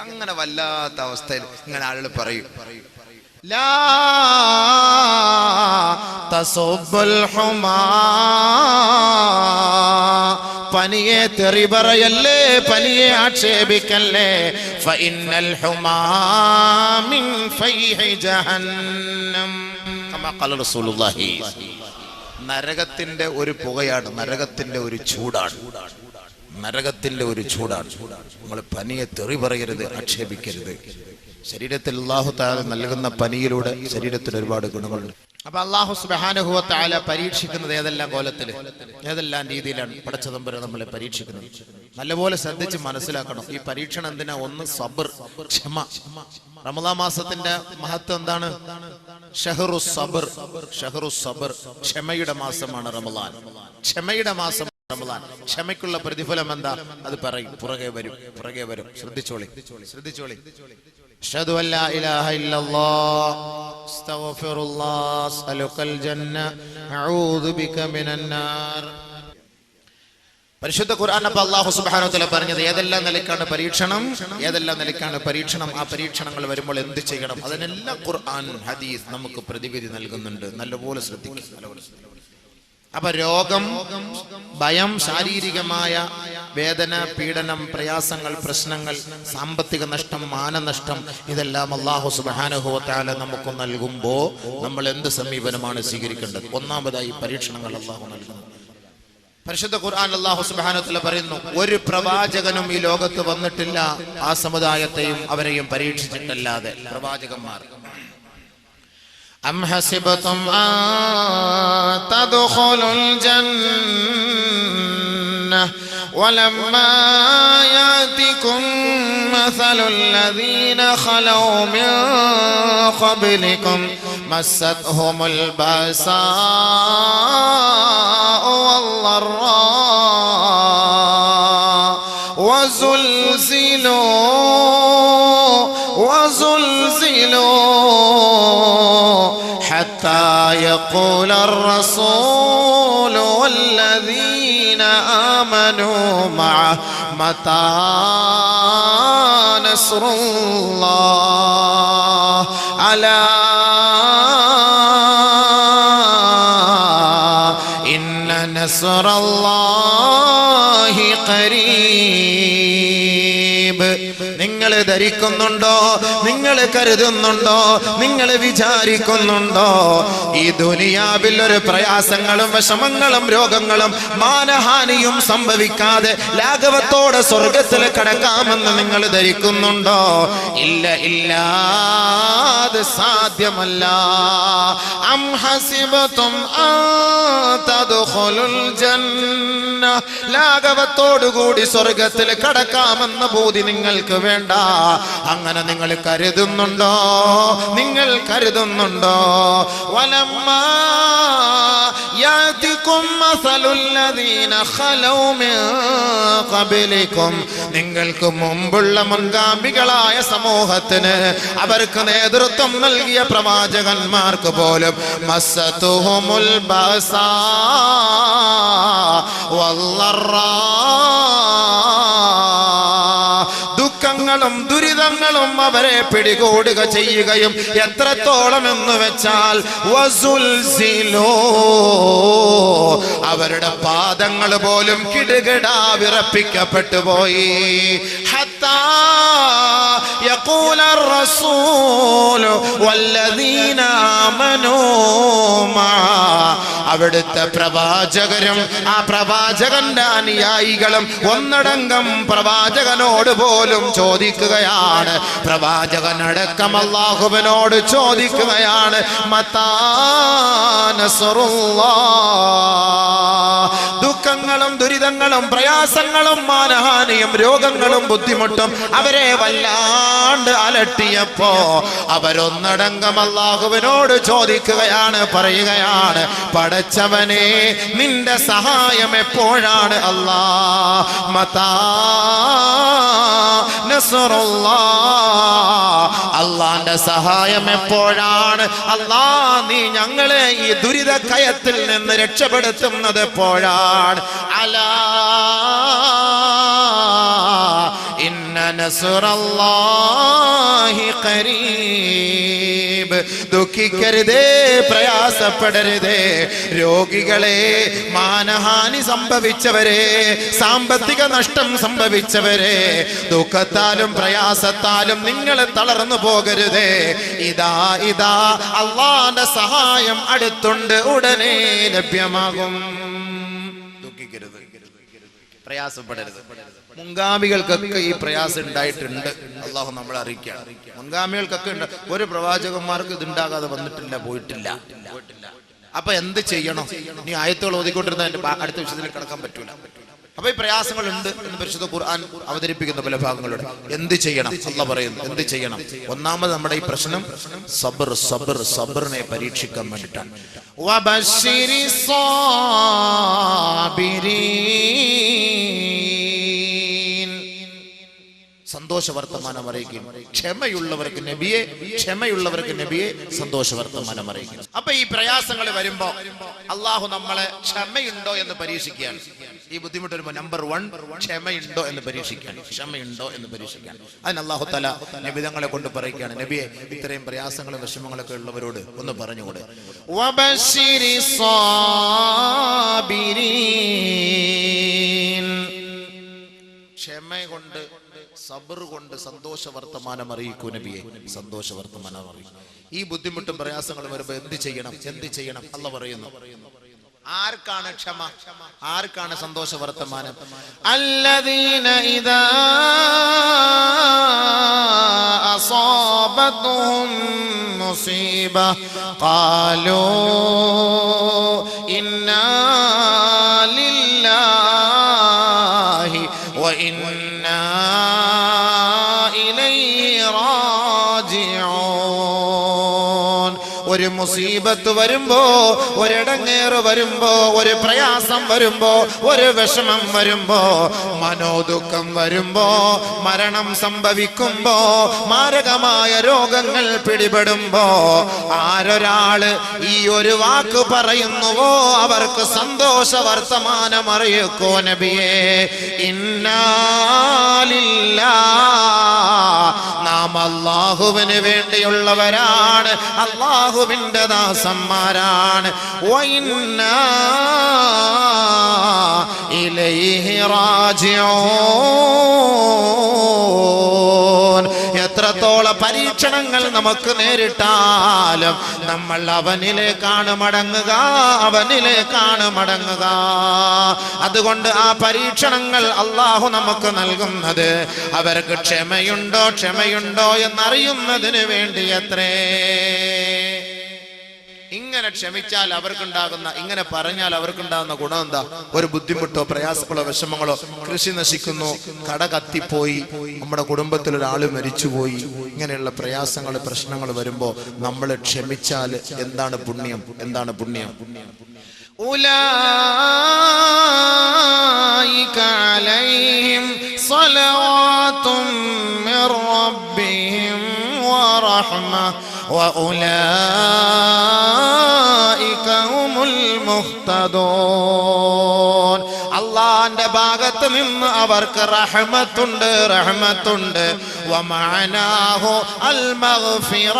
അങ്ങനെ വല്ലാത്ത അവസ്ഥയിൽ ഇങ്ങനെ ആളുകൾ പറയും. ലാ തസുബ്ബുൽ ഹുമാ, പനിയെ തെറി പറയല്ലേ, പനിയെ ആക്ഷേപിക്കല്ലേ. ഫഇന്നൽ ഹുമാ മിൻ ഫൈഹി ജഹന്നം കമാ ഖാല റസൂലുള്ളാഹി. നരകത്തിന്റെ ഒരു പുകയാണ്, നരകത്തിന്റെ ഒരു ചൂടാണ്, നരകത്തിന്റെ ഒരു ചൂടാണ്. നിങ്ങൾ പനിയെ തെറി പറയരുത്, ആക്ഷേപിക്കരുത്. ശരീരത്തിൽ അല്ലാഹു തആല നൽകുന്ന പനിയിലൂടെ ശരീരത്തിന് ഒരുപാട് ഗുണങ്ങളുണ്ട്. അപ്പൊ അല്ലാഹു സുബ്ഹാനഹു വ തആല പരീക്ഷിക്കുന്നത് ഏതെല്ലാം കോലത്തില്, ഏതെല്ലാം രീതിയിലാണ് പടച്ചതമ്പുരാൻ നമ്മളെ പരീക്ഷിക്കുന്നത്. നല്ലപോലെ ശ്രദ്ധിച്ച് മനസ്സിലാക്കണം. ഈ പരീക്ഷണം എന്തിനാ? ഒന്ന് സബർ, ക്ഷമ. റമളാൻ മാസത്തിന്റെ മഹത്വം എന്താണ്? ഷഹ്റുസ് സബർ, ഷഹ്റുസ് സബർ, ക്ഷമയുടെ മാസമാണ് റമളാൻ. ക്ഷമയുടെ മാസം റമളാൻ. ക്ഷമയ്ക്കുള്ള പ്രതിഫലം എന്താ? അത് പറയും, പുറകെ വരും, പുറകെ വരും. ശ്രദ്ധിച്ചോളി, ശ്രദ്ധിച്ചോളി. അഷ്ഹദു അൻ ലാ ഇലാഹ ഇല്ലല്ലാഹ് അസ്തഗ്ഫിറുല്ലാഹ് അസ്അലുക്കൽ ജന്ന അഊദു ബിക മിനൻ നാർ. പരിശുദ്ധ ഖുർആൻ അപ്പോൾ അല്ലാഹു സുബ്ഹാനഹു വ തആല പറഞ്ഞത് ഏതെല്ലാം നിലയ്ക്കാണ് പരീക്ഷണം, ഏതെല്ലാം നിലയ്ക്കാണ് പരീക്ഷണം, ആ പരീക്ഷണങ്ങൾ വരുമ്പോൾ എന്ത് ചെയ്യണം, അതിനെല്ലാം ഖുർആൻ ഹദീസ് നമുക്ക് പ്രതിവിധി നൽകുന്നുണ്ട്. നല്ലപോലെ ശ്രദ്ധിക്കുക. അപ്പൊ രോഗം, ഭയം, ശാരീരികമായ വേദന, പീഡനം, പ്രയാസങ്ങൾ, പ്രശ്നങ്ങൾ, സാമ്പത്തിക നഷ്ടം, മാനനഷ്ടം, ഇതെല്ലാം അല്ലാഹു സുബ്ഹാനഹു വ തആല നമുക്ക് നൽകുമ്പോ നമ്മൾ എന്ത് സമീപനമാണ് സ്വീകരിക്കേണ്ടത്? ഒന്നാമതായി പരീക്ഷണങ്ങൾ അല്ലാഹു നൽകുന്നു. പരിശുദ്ധ ഖുർആൻ അല്ലാഹു സുബ്ഹാനഹു വ തആല പറയുന്നു, ഒരു പ്രവാചകനും ഈ ലോകത്ത് വന്നിട്ടില്ല ആ സമുദായത്തെയും അവരെയും പരീക്ഷിച്ചിട്ടല്ലാതെ. പ്രവാചകന്മാർ أم حسبتم أن تدخلوا الجنة ولما يأتكم مثل الذين خلوا من قبلكم مستهم البأساء والضراء وزلزلوا حتى يقول الرسول والذين آمنوا معه متى نصر الله ألا إن نصر الله قريب. നിങ്ങൾ ധരിക്കുന്നുണ്ടോ, നിങ്ങൾ കരുതുന്നുണ്ടോ, നിങ്ങൾ വിചാരിക്കുന്നുണ്ടോ ഈ ദുനിയാവിൽ ഒരു പ്രയാസങ്ങളും വിഷമങ്ങളും രോഗങ്ങളും മാനഹാനിയും സംഭവിക്കാതെ ലാഘവത്തോടെ സ്വർഗത്തിൽ കടക്കാമെന്ന് നിങ്ങൾ ധരിക്കുന്നുണ്ടോ? ഇല്ല, ഇല്ല, അത് സാധ്യമല്ല. അം ഹസിബതും അൻ തദ്ഖുലുൽ ജന്ന, ലാഘവത്തോടുകൂടി സ്വർഗത്തിൽ കടക്കാമെന്ന ബോധി നിങ്ങൾക്ക് വേണ്ട. അങ്ങനെ നിങ്ങൾ കരുതുന്നുണ്ടോ? നിങ്ങൾ കരുതുന്നുണ്ടോ? വലമ്മാ യാതികും മസലുല്ലദീന ഖലൗ മിൻ ഖബലികും, നിങ്ങൾക്ക് മുമ്പുള്ള മുൻഗാമികളായ സമൂഹത്തിന് അവർക്ക് നേതൃത്വം നൽകിയ പ്രവാചകന്മാർക്ക് പോലും മസ്സതുഹുമുൽ ബഅസാ വല്ലറാ, ദുഃഖങ്ങളും ദുരിതങ്ങളും അവരെ പിടികൂടുക ചെയ്യുകയും എത്രത്തോളം എന്ന് വെച്ചാൽ വസുൽസിലോ, അവരുടെ പാദങ്ങൾ പോലും കിടുകിടാ വിറപ്പിക്കപ്പെട്ടു പോയി. ഹത്താ യഖൂല الرسول والذين آمنوا معه, അവിടുത്തെ പ്രവാചകരും ആ പ്രവാചകന്റെ അനുയായികളും ഒന്നടങ്കം പ്രവാചകനോട് പോലും ചോദിക്കുകയാണ്, പ്രവാചകനടക്കം അല്ലാഹുവിനോട് ചോദിക്കുകയാണ്, മതാ നസ്റുല്ലാഹ്, ദുഃഖങ്ങളും ദുരിതങ്ങളും പ്രയാസങ്ങളും മാനഹാനിയും രോഗങ്ങളും ബുദ്ധിമുട്ടും അവരെ വല്ലാണ്ട് അലട്ടിയപ്പോ അവരൊന്നടങ്കം അല്ലാഹുവിനോട് ചോദിക്കുകയാണ്, പറയുകയാണ്, പടച്ചവനെ നിന്റെ സഹായം എപ്പോഴാണ് അല്ലാഹ്, മതാ നസ്റുല്ലാഹ്, അല്ലാഹുവിന്റെ സഹായം എപ്പോഴാണ് അല്ലാഹ്, നീ ഞങ്ങളെ ഈ ദുരിത കയത്തിൽ നിന്ന് രക്ഷപ്പെടുത്തുന്നത് എപ്പോഴാണ്? അലാ ഇന്ന നസ്റല്ലാഹി ഖരീബ്, ദുഃഖിക്കരുതേ, പ്രയാസപ്പെടരുതേ. രോഗികളെ, മാനഹാനി സംഭവിച്ചവരെ, സാമ്പത്തിക നഷ്ടം സംഭവിച്ചവരെ, ദുഃഖത്താലും പ്രയാസത്താലും നിങ്ങൾ തളർന്നു പോകരുതേ. ഇതാ ഇതാ അല്ലാഹുവിന്റെ സഹായം അടുത്തുണ്ട്, ഉടനെ ലഭ്യമാകും. ദുഃഖിക്കരുത്, പ്രയാസപ്പെടരുത്. മുൻഗാമികൾക്കൊക്കെ ഈ പ്രയാസം ഉണ്ടായിട്ടുണ്ട്, അള്ളാഹു നമ്മളെ അറിയിക്കുകയാണ്. മുൻഗാമികൾക്കൊക്കെ ഉണ്ട്, ഒരു പ്രവാചകന്മാർക്ക് ഇതുണ്ടാകാതെ വന്നിട്ടില്ല, പോയിട്ടില്ല. അപ്പൊ എന്ത് ചെയ്യണം? നീ ആയത്തുകൾ ഓതിക്കൊണ്ടിരുന്ന അടുത്ത വിഷയത്തിൽ കിടക്കാൻ പറ്റൂല. അപ്പൊ ഈ പ്രയാസങ്ങളുണ്ട് എന്ന് പരിശുദ്ധ ഖുർആൻ അവതരിപ്പിക്കുന്ന പല ഭാഗങ്ങളുണ്ട്. എന്ത് ചെയ്യണം? അല്ലാഹു പറയുന്നു എന്ത് ചെയ്യണം. ഒന്നാമത് നമ്മുടെ ഈ പ്രശ്നം സബ്ർ, സബ്ർ, സബ്റിനെ പരീക്ഷിക്കാൻ വേണ്ടിയിട്ടാണ്. വബശ്ശിരിസ് സാബിരീൻ, സന്തോഷ വർത്തമാനം അറിയിക്കും. ക്ഷമയുള്ളവർക്ക് നബിയെ, ക്ഷമയുള്ളവർക്ക് നബിയെ സന്തോഷ വർത്തമാനം അറിയിക്കും. അപ്പൊ ഈ പ്രയാസങ്ങൾ വരുമ്പോ അള്ളാഹു നമ്മളെ ക്ഷമയുണ്ടോ എന്ന് പരീക്ഷിക്കുകയാണ്. ഈ ബുദ്ധിമുട്ട് വരുമ്പോ നമ്പർ 1 ക്ഷമയുണ്ടോ എന്ന് പരീക്ഷിക്കാൻ, ക്ഷമയുണ്ടോ എന്ന് പരീക്ഷിക്കാൻ. അതിന് അള്ളാഹു തആല നബിതങ്ങളെ കൊണ്ട് പറയുകയാണ്, നബിയെ ഇത്രയും പ്രയാസങ്ങളും വിഷമങ്ങളൊക്കെ ഉള്ളവരോട് ഒന്ന് പറഞ്ഞുകൂടെ, വബശ്ശിരിസ് സാബിരീൻ, ക്ഷമ കൊണ്ട് സബർ കൊണ്ട് സന്തോഷ വർത്തമാനം അറിയിക്കൂ നബിയെ, സന്തോഷ വർത്തമാനം അറിയിക്കും. ഈ ബുദ്ധിമുട്ടും പ്രയാസങ്ങളും വരുമ്പോ എന്ത് ചെയ്യണം? എന്ത് ചെയ്യണം? അല്ലാഹു പറയുന്നു. ആർക്കാണ് ക്ഷമ? ആർക്കാണ് സന്തോഷ വർത്തമാനം? അല്ലദീന ഇദാ അസാബതുഹും മുസീബ ഖാലൂ ഇന്നാ ലില്ലാഹി വ ഇന്നാ ഒരു മുസീബത്ത് വരുമ്പോ, ഒരിടങ്ങേറ് വരുമ്പോ, ഒരു പ്രയാസം വരുമ്പോ, ഒരു വിഷമം വരുമ്പോ, മനോദുഃഖം വരുമ്പോ, മരണം സംഭവിക്കുമ്പോ, മാരകമായ രോഗങ്ങൾ പിടിപെടുമ്പോ, ആരൊരാള് ഈ ഒരു വാക്ക് പറയുന്നുവോ അവർക്ക് സന്തോഷ വർത്തമാനം അറിയിക്കോ നബിയേ. ഇന്നാ ലില്ലാഹ്, നാം അല്ലാഹുവിന് വേണ്ടിയുള്ളവരാണ്, അല്ലാഹുവിന്റെ ദാസന്മാരാണ്. വഇന്നാ ഇലൈഹി റാജിഊൻ, എത്രത്തോളം പരീക്ഷണങ്ങൾ നമുക്ക് നേരിട്ടാലും നമ്മൾ അവനിലേക്കാണ് മടങ്ങുക, അവനിലേക്കാണ് മടങ്ങുക. അതുകൊണ്ട് ആ പരീക്ഷണങ്ങൾ അല്ലാഹു നമുക്ക് നൽകുന്നത് അവർക്ക് ക്ഷമയുണ്ടോ, ക്ഷമയുണ്ടോ എന്നറിയുന്നതിന് വേണ്ടി അത്രേ. ഇങ്ങനെ ക്ഷമിച്ചാൽ അവർക്കുണ്ടാകുന്ന, ഇങ്ങനെ പറഞ്ഞാൽ അവർക്കുണ്ടാകുന്ന ഗുണം എന്താ? ഒരു ബുദ്ധിമുട്ടോ പ്രയാസങ്ങളോ വിഷമങ്ങളോ, കൃഷി നശിക്കുന്നു, കട കത്തിപ്പോയി, നമ്മുടെ കുടുംബത്തിൽ ഒരാൾ മരിച്ചുപോയി, ഇങ്ങനെയുള്ള പ്രയാസങ്ങൾ പ്രശ്നങ്ങൾ വരുമ്പോ നമ്മൾ ക്ഷമിച്ചാൽ എന്താണ് പുണ്യം? എന്താണ് പുണ്യം? ഉലൈക അലൈഹിം സ്വലവാതും മിർ റബ്ബിഹിം വറഹ്മ വഉലൈക ഹുമുൽ മുഹ്തദൂൻ. അല്ലാഹുവിന്റെ ഭാഗത്ത് നിന്ന് അവർക്ക് റഹ്മത്തുണ്ട്, റഹ്മത്തുണ്ട്. വമഅനാഹു അൽ മഗ്ഫിറ.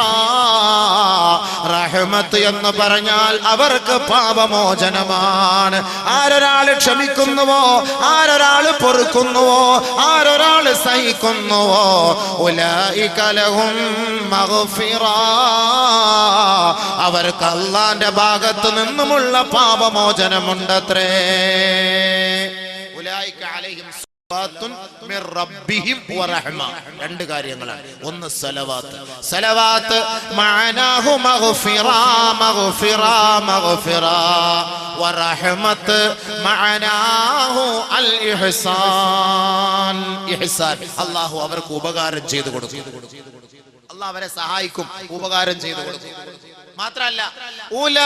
റഹ്മത്ത് എന്ന് പറഞ്ഞാൽ അവർക്ക് പാപമോചനമാണ്. ആരൊരാൾ ക്ഷമിക്കുന്നുവോ, ആരൊരാൾ പൊറുക്കുന്നുവോ, ആരൊരാൾ സഹിക്കുന്നുവോ, ഉലൈക ലഹും മഗ്ഫിറ. അവർക്ക് അല്ലാഹുവിന്റെ ഭാഗത്ത് നിന്നുമുള്ള പാപമോചനമുണ്ടത്രേ. ഉലൈക അലൈഹിം സ്വലവാത്തുൻ മിർ റബ്ബിഹിം വറഹ്മ. രണ്ട് കാര്യങ്ങളാണ്. ഒന്ന് സലവാത്ത്. സലവാത്ത് മഅനാഹു മഗ്ഫിറ, മഗ്ഫിറ, മഗ്ഫിറ. വറഹ്മത്ത് മഅനാഹു അൽ ഇഹ്സാൻ, ഇഹ്സാൻ. അല്ലാഹു അവർക്ക് ഉപകാരം ചെയ്തു കൊടുക്കും. അല്ലാഹു അവരെ സഹായിക്കും, ഉപകാരം ചെയ്തു കൊടുക്കും. മാത്രല്ല ഉലൈക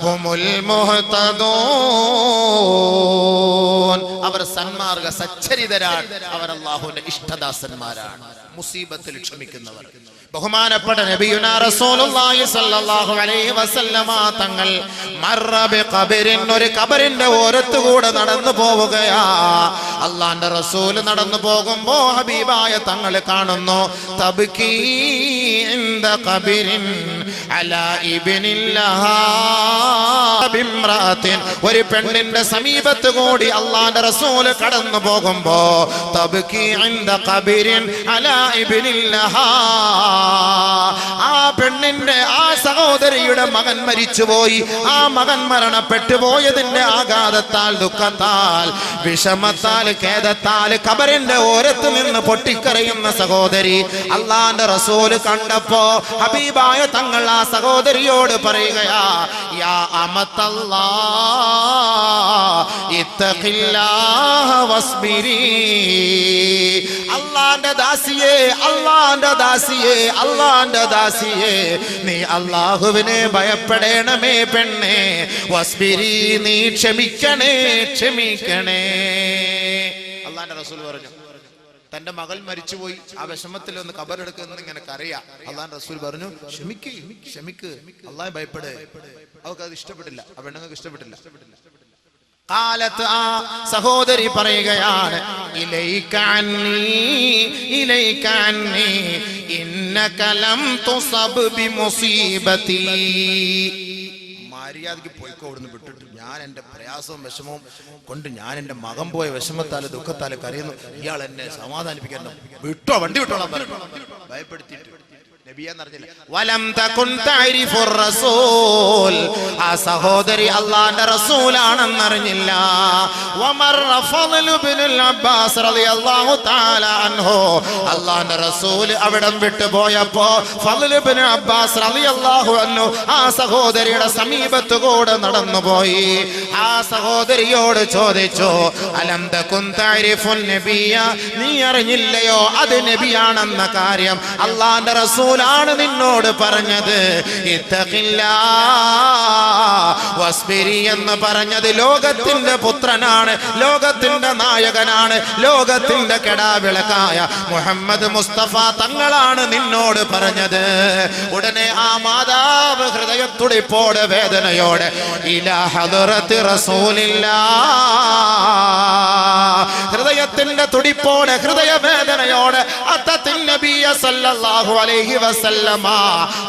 ഹുമുൽ മുഹ്തദൂൻ. അവർ സന്മാർഗ സച്ചരിതരാണ്. അവർ അല്ലാഹുവിന്റെ ഇഷ്ടദാസന്മാരാണ്. മുസീബത്തിൽ ക്ഷമിക്കുന്നവർ. ബഹുമാനപ്പെട്ട നബിയുനാ റസൂലുള്ളാഹി സ്വല്ലല്ലാഹു അലൈഹി വസല്ലമ തങ്ങൾ മർറ ബിഖബരിൻ, ഒരു ഖബറിന്റെ ഓരത്തുകൂടെ നടന്നു പോവുകയാ. അല്ലാഹുവിന്റെ റസൂൽ നടന്നു പോകുമ്പോ ഹബീബായ തങ്ങൾ കാണുന്നു. തബ്കീ ഇൻദ ഖബരിൻ അലാ ഇബ്നില്ലഹാ ബിംറാത്തിൻ. ഒരു പെണ്ണിന്റെ സമീപത്ത് കൂടി അല്ലാഹുവിന്റെ റസൂൽ കടന്നു പോകുമ്പോ തബ്കീ ഇൻദ ഖബരിൻ അലാ ഇബ്നില്ലഹാ. ആ പെണ്ണിന്റെ, ആ സഹോദരിയുടെ മകൻ മരിച്ചുപോയി. ആ മകൻ മരണപ്പെട്ടു പോയതിന്റെ ആഘാതത്താൽ, ദുഃഖത്താൽ, വിഷമത്താൽ, ഖേദത്താൽ ഖബറിന്റെ ഓരത്ത് നിന്ന് പൊട്ടിക്കരയുന്ന സഹോദരി അല്ലാഹുവിന്റെ റസൂല് കണ്ടപ്പോ ഹബീബായ തങ്ങൾ ആ സഹോദരിയോട് പറയുകയാ, യാ അമത്തല്ലാഹ് ഇത്തഖില്ലാഹ വസ്ബിരി. അല്ലാഹുവിന്റെ ദാസിയേ, അല്ലാഹുവിന്റെ ദാസിയേ, അല്ലാഹുവിന്റെ ദാസിയേ, നീ അല്ലാഹുവിനെ ഭയപ്പെടണമേ പെണ്ണേ. വസ്ബിരി, നീ ക്ഷമിക്കണേ, ക്ഷമിക്കണേ. അല്ലാഹുവിന്റെ റസൂൽ പറഞ്ഞു, തന്റെ മകൾ മരിച്ചുപോയി, ആ വിഷമത്തിൽ ഒന്ന് ഖബറെടുക്കുന്ന ഇങ്ങനെ കരയാ. അല്ലാഹുവിന്റെ റസൂൽ പറഞ്ഞു, ക്ഷമിക്ക്, ക്ഷമിക്ക്, അല്ലാഹുവെ ഭയപ്പെട്. അവർക്ക് അത് ഇഷ്ടപ്പെട്ടില്ല, ആ പെണ്ണുങ്ങൾക്ക് ഇഷ്ടപ്പെട്ടില്ല. കാലത്ത് ആ സഹോദരി പറയുകയാണ്, ഇലൈക അന്നി, ഇലൈക അന്നി ഇന്നക ലം തുസബ് ബിമുസീബതി. മര്യാദയ്ക്ക് പോയിക്കോ, അവിടുന്ന് വിട്ടിട്ട്. ഞാൻ എന്റെ പ്രയാസവും വിഷമവും കൊണ്ട് ഞാൻ എന്റെ മകൻ പോയ വിഷമത്താല് ദുഃഖത്താല് കരയുന്നു. ഇയാൾ എന്നെ സമാധാനിപ്പിക്കാൻ വിട്ടോ, വണ്ടി വിട്ടോളാൻ പറഞ്ഞു. ഭയപ്പെടുത്തിയിട്ട് വലം തകുൻ തഅരിഫുർ റസൂൽ. ആ സഹോദരി അല്ലാഹുവിന്റെ റസൂലാണെന്നറിഞ്ഞില്ല. വമർറ ഫളൽ ഇബ്നുൽ അബ്ബാസ് റളിയല്ലാഹു തആല അൻഹു. അല്ലാഹുവിന്റെ റസൂൽ അവിടം വിട്ടു പോയപ്പോ ഫളൽ ഇബ്നു അബ്ബാസ് റളിയല്ലാഹു അൻഹു ആ സഹോദരിയുടെ സമീപത്ത് കൂടെ നടന്നുപോയി. ആ സഹോദരിയോട് ചോദിച്ചു, അലം തകുൻ തഅരിഫുൻ നബിയ, നീ അറിഞ്ഞില്ലയോ അത് നബിയാണെന്ന കാര്യം? അല്ലാഹുവിന്റെ റസൂൽ ആണ് നിന്നോട് പറഞ്ഞത്. ഇത്തഖില്ലാഹ് വസ്ബിരി എന്ന് പറഞ്ഞത് ലോകത്തിന്റെ പുത്രനാണ്, ലോകത്തിന്റെ നായകനാണ്, ലോകത്തിന്റെ കെടാവിളക്കായ മുഹമ്മദ് മുസ്തഫ തങ്ങളാണ് നിന്നോട് പറഞ്ഞത്. ഉടനെ ആ മാതാവ് ഹൃദയത്തുടിപ്പോടെ വേദനയോടെ ഇലാ ഹദറത്തി റസൂലില്ലാഹ്, ഹൃദയത്തിന്റെ തുടിപ്പോടെ, ഹൃദയവേദനയോടെ അത്തത്തിൻ നബിയ സല്ലല്ലാഹു അലൈഹി വസല്ലമ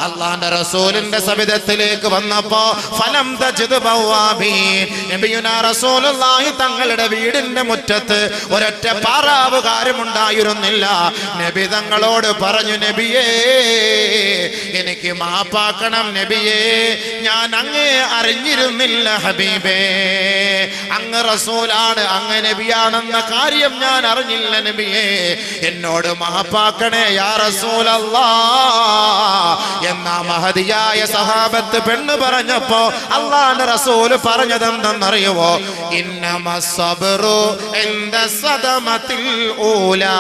അല്ലാഹുവിന്റെ റസൂലിന്റെ സവിധത്തിലേക്ക് വന്നപ്പോ ഫലം തജിദ് ബവാബീൻ, നബിയുനാ റസൂലുള്ളാഹി തങ്ങളുടെ വീടിന്റെ മുറ്റത്ത് ഒരൊറ്റ പാറാവുകാരും ഉണ്ടായിരുന്നില്ല. നബി തങ്ങളോട് പറഞ്ഞു, നബിയേ എനിക്ക് മാപ്പാക്കണം നബിയേ, ഞാൻ അങ്ങേ അറിഞ്ഞിരുന്നില്ല ഹബീബേ, അങ്ങ് റസൂലാണ്, അങ്ങ് നബിയാണെന്ന കാര്യം ഞാൻ അറിഞ്ഞില്ല നബിയേ, എന്നോട് മാപ്പാക്കണേ യാ റസൂലല്ലാഹ് എന്നാ മഹദിയായ സഹാബത്ത് പെണ്ണ് പറഞ്ഞപ്പോ അല്ലാഹുവിന്റെ റസൂൽ പറഞ്ഞതെന്തെന്നറിയുവോ? ഇന്നമസ് സബ്റു ഇൻദ സദമത്തിൽ ഊലാ.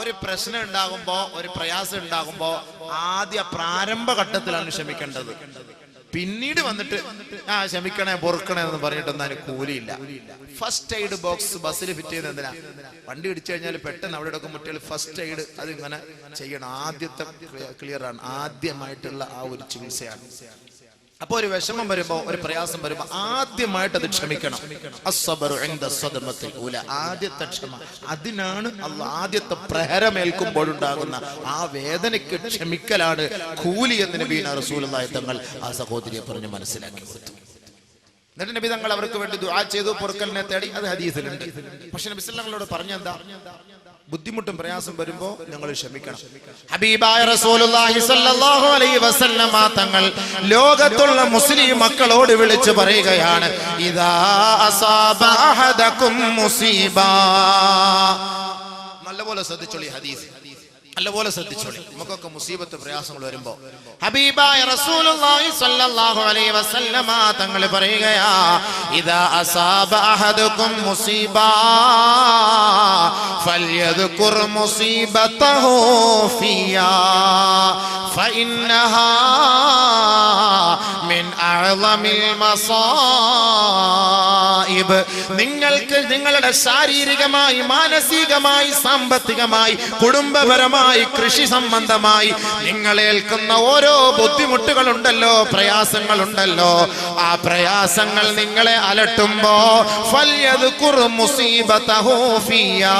ഒരു പ്രശ്നം ഉണ്ടാകുമ്പോ, ഒരു പ്രയാസം ഉണ്ടാകുമ്പോ ആദ്യ പ്രാരംഭഘട്ടത്തിലാണ് ക്ഷമിക്കേണ്ടത്. പിന്നീട് വന്നിട്ട് ക്ഷമിക്കണേ പൊറുക്കണേ എന്ന് പറഞ്ഞിട്ടൊന്നും അതിന് കൂലിയില്ല. ഫസ്റ്റ് എയ്ഡ് ബോക്സ് ബസ്സിൽ ഫിറ്റ് ചെയ്യുന്നത് എന്തിനാ? വണ്ടി ഇടിച്ചു കഴിഞ്ഞാൽ പെട്ടെന്ന് അവിടെ ഒക്കെ മുട്ടിയാൽ ഫസ്റ്റ് എയ്ഡ് അത് ഇങ്ങനെ ചെയ്യണം. ആദ്യത്തെ ക്ലിയർ ആണ്, ആദ്യമായിട്ടുള്ള ആ ഒരു ചികിത്സയാണ്. അപ്പൊ ഒരു വിഷമം വരുമ്പോ, ഒരു പ്രയാസം വരുമ്പോ ആദ്യമായിട്ട് അത് ക്ഷമിക്കണം. അസ്സബ്റു ഇൻദ സദമത്തിൽ ഊല, ആദ്യത്തെ ക്ഷമ. അതിനാണ് അല്ലാഹ് ആദ്യത്തെ പ്രഹരമേൽക്കുമ്പോഴുണ്ടാകുന്ന ആ വേദനയ്ക്ക് ക്ഷമിക്കലാണ് കൂലി എന്ന് നബീന റസൂലുള്ളാഹി തങ്ങൾ ആ സഹോദരിയെ പറഞ്ഞ് മനസ്സിലാക്കി കൊടുത്തു. എന്നിട്ട് നബി തങ്ങൾ അവർക്ക് വേണ്ടി ദുആ ചെയ്തു, പൊറുക്കലിനെ തേടി. അത് ഹദീസിലുണ്ട്. പക്ഷെ നബി സല്ലല്ലാഹു അലൈഹി വസല്ലം പറഞ്ഞെന്താ? ബുദ്ധിമുട്ടും പ്രയാസം വരുമ്പോ നിങ്ങൾ ക്ഷമിക്കണം. ഹബീബായ റസൂലുള്ളാഹി സ്വല്ലല്ലാഹു അലൈഹി വസല്ലമ തങ്ങൾ ലോകത്തുള്ള മുസ്ലിം മക്കളോട് വിളിച്ചു പറയുകയാണ്, ഇദാ അസാബ അഹദകും മുസീബ. നല്ലപോലെ ശ്രദ്ധിച്ചോളി ഹദീസ്, നല്ലപോലെ ശ്രദ്ധിച്ചോളി. നമുക്കൊക്കെ മുസീബത്ത് പ്രയാസങ്ങൾ വരുമ്പോ ഹബീബായ റസൂലുള്ളാഹി സ്വല്ലല്ലാഹു അലൈഹി വസല്ലമ തങ്ങൾ പറയുകയാ, ഇദാ അസാബ അഹദകും മുസീബ ഫൽയദ്കുർ മുസീബതഹു ഫിയാ ഫഇന്നഹാ മിൻ അഅ്ളമിൽ മസായിബ്. നിങ്ങൾക്ക് നിങ്ങളുടെ ശാരീരികമായി, മാനസികമായി, സാമ്പത്തികമായി, കുടുംബപരമായി, കൃഷി സംബന്ധമായി നിങ്ങളേൽക്കുന്ന ഓരോ ബുദ്ധിമുട്ടുകളുണ്ടല്ലോ, പ്രയാസങ്ങളുണ്ടല്ലോ, ആ പ്രയാസങ്ങൾ നിങ്ങളെ അലട്ടുമ്പോ ഫൽയദ്കുർ മുസീബതഹു ഫിയാ,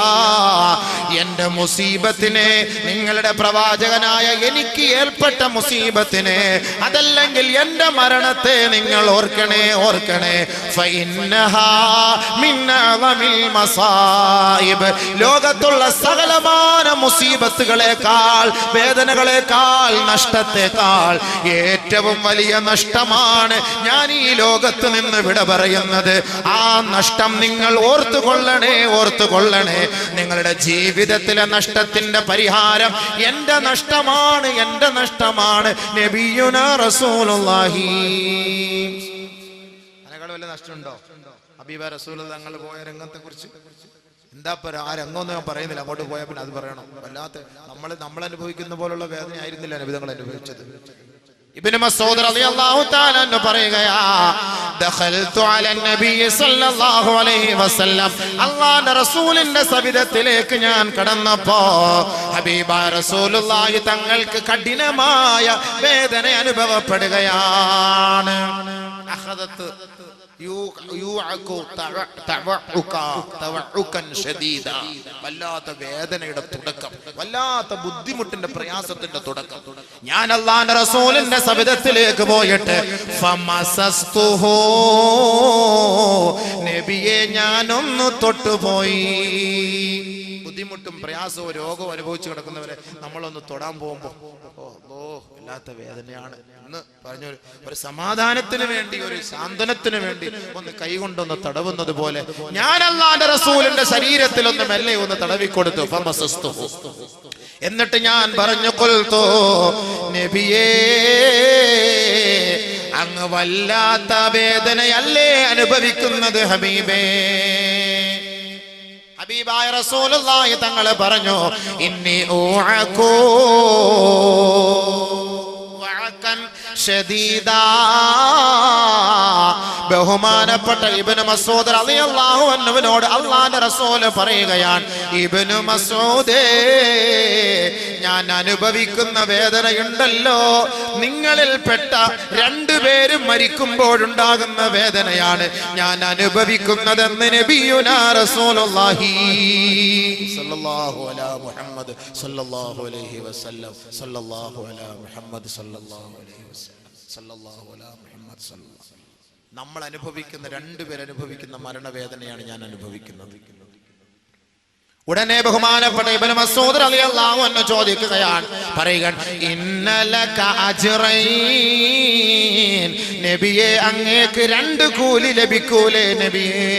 എന്റെ മുസീബത്തിനെ, നിങ്ങളുടെ പ്രവാചകനായ എനിക്ക് ഏർപ്പെട്ട മുസീബത്തിനെ, അതല്ലെങ്കിൽ എന്റെ മരണത്തെ നിങ്ങൾ ഓർക്കണേ, ഓർക്കണേ. ഫഇന്നഹാ മിൻ അഅ്ളമിൽ മസായിബ്. ലോകത്തുള്ള സകലമാന മുസീബത്തുകളെക്കാൾ, വേദനകളെക്കാൾ, നഷ്ടത്തെക്കാൾ ഏറ്റവും വലിയ നഷ്ടമാണ് ഞാൻ ഈ ലോകത്ത് നിന്ന് വിട പറയുന്നത്. ആ നഷ്ടം നിങ്ങൾ ഓർത്തുകൊള്ളണേ, ഓർത്തുകൊള്ളണേ. നിങ്ങളുടെ ജീവിതത്തിലെ നഷ്ടത്തിന്റെ പരിഹാരം എന്റെ നഷ്ടമാണ്, എന്റെ നഷ്ടമാണ്. നബിയുനാ റസൂലുള്ളാഹി. അതിനേക്കാൾ വലിയ നഷ്ടമുണ്ടോ? ഹബീബ റസൂൽ തങ്ങൾ പോയ രംഗത്തെ കുറിച്ച് എന്താ പറയാ? ആ രംഗമൊന്നും ഞാൻ പറയുന്നില്ല, അങ്ങോട്ട് പോയാൽ പിന്നെ അത് പറയണം. വല്ലാത്ത നമ്മൾ അനുഭവിക്കുന്ന പോലുള്ള വേദന ആയിരുന്നില്ല നബി തങ്ങൾ അനുഭവിച്ചത്. ഇബ്നു മസ്ഊദ് റളിയല്ലാഹു തആല അൻഹു പറയുകയാ, ദഖൽതു അലൻ നബി സല്ലല്ലാഹു അലൈഹി വസല്ലം, അല്ലാഹുവിന്റെ റസൂലിന്റെ സവിധത്തിലേക്ക് ഞാൻ കടന്നപ്പോ ഹബീബായ റസൂലുള്ളാഹി തങ്ങൾക്ക് കഠിനമായ വേദന അനുഭവപ്പെടുകയാണ്. അഖദത്ത് വല്ലാത്ത വേദനയുടെ തുടക്കം, വല്ലാത്ത ബുദ്ധിമുട്ടിന്റെ പ്രയാസത്തിന്റെ തുടക്കം. ഞാൻ അല്ലാഹുവിന്റെ റസൂലിന്റെ സവിധത്തിലേക്ക് പോയിട്ട് ഫമസസ്തുഹു, നബിയെ ഞാനൊന്ന് തൊട്ടുപോയി. ബുദ്ധിമുട്ടും പ്രയാസവും രോഗവും അനുഭവിച്ചു കിടക്കുന്നവരെ നമ്മളൊന്ന് തൊടാൻ പോകുമ്പോ വല്ലാത്ത വേദനയാണ് എന്ന് പറഞ്ഞൊരു ഒരു സമാധാനത്തിന് വേണ്ടി, ഒരു സാന്ത്വനത്തിന് വേണ്ടി ഒന്ന് കൈകൊണ്ടൊന്ന് തടവുന്നത് പോലെ ഞാൻ അല്ലാഹുവിന്റെ റസൂലിന്റെ ശരീരത്തിൽ ഒന്ന് മെല്ലെ ഒന്ന് തടവിക്കൊടുത്തു. ഫമസസ്തുഹു. എന്നിട്ട് ഞാൻ പറഞ്ഞു, ഖുൽതു, നബിയേ അങ്ങ് വല്ലാത്ത വേദനയല്ലേ അനുഭവിക്കുന്നത് ഹബീബേ? ഹബീബായ റസൂലുള്ളാഹി തങ്ങൾ പറഞ്ഞു, ഇന്നി ഊഅകൂ വഅകൻ ശദീദാ. ബഹുമാനപ്പെട്ട ഇബ്നു മസ്ഊദ് റളിയല്ലാഹു അൻഹുവിനോട് അല്ലാഹുവിന്റെ റസൂൽ പറയുകയാണ്, ഇബ്നു മസ്ഊദേ, ഞാൻ അനുഭവിക്കുന്ന വേദനയുണ്ടല്ലോ, നിങ്ങളിൽപ്പെട്ട രണ്ടുപേരും മരിക്കുമ്പോഴുണ്ടാകുന്ന വേദനയാണ് ഞാൻ അനുഭവിക്കുന്നതെന്ന് നബിയുനാ റസൂലുള്ളാഹി സ്വല്ലല്ലാഹു അലാ മുഹമ്മദ് സ്വല്ലല്ലാഹു അലൈഹി വസല്ലം സ്വല്ലല്ലാഹു അലാ മുഹമ്മദ് സ്വല്ലല്ലാഹു അലൈഹി വസല്ലം സ്വല്ലല്ലാഹു അലാ മുഹമ്മദ് സ്വല്ലല്ലാഹു. നമ്മൾ അനുഭവിക്കുന്ന, രണ്ടുപേരനുഭവിക്കുന്ന മരണവേദനയാണ് ഞാൻ അനുഭവിക്കുന്നത്. ഉടനെ ബഹുമാനപ്പെട്ട ഇബ്നു മസ്ഊദ് റളിയല്ലാഹു അൻഹു ചോദിക്കുകയാണ്, പറയുക, ഇന്നലക അജ്റൈൻ, നബിയെ അങ്ങേക്ക് രണ്ട് കൂലി ലഭിക്കൂലേ നബിയേ?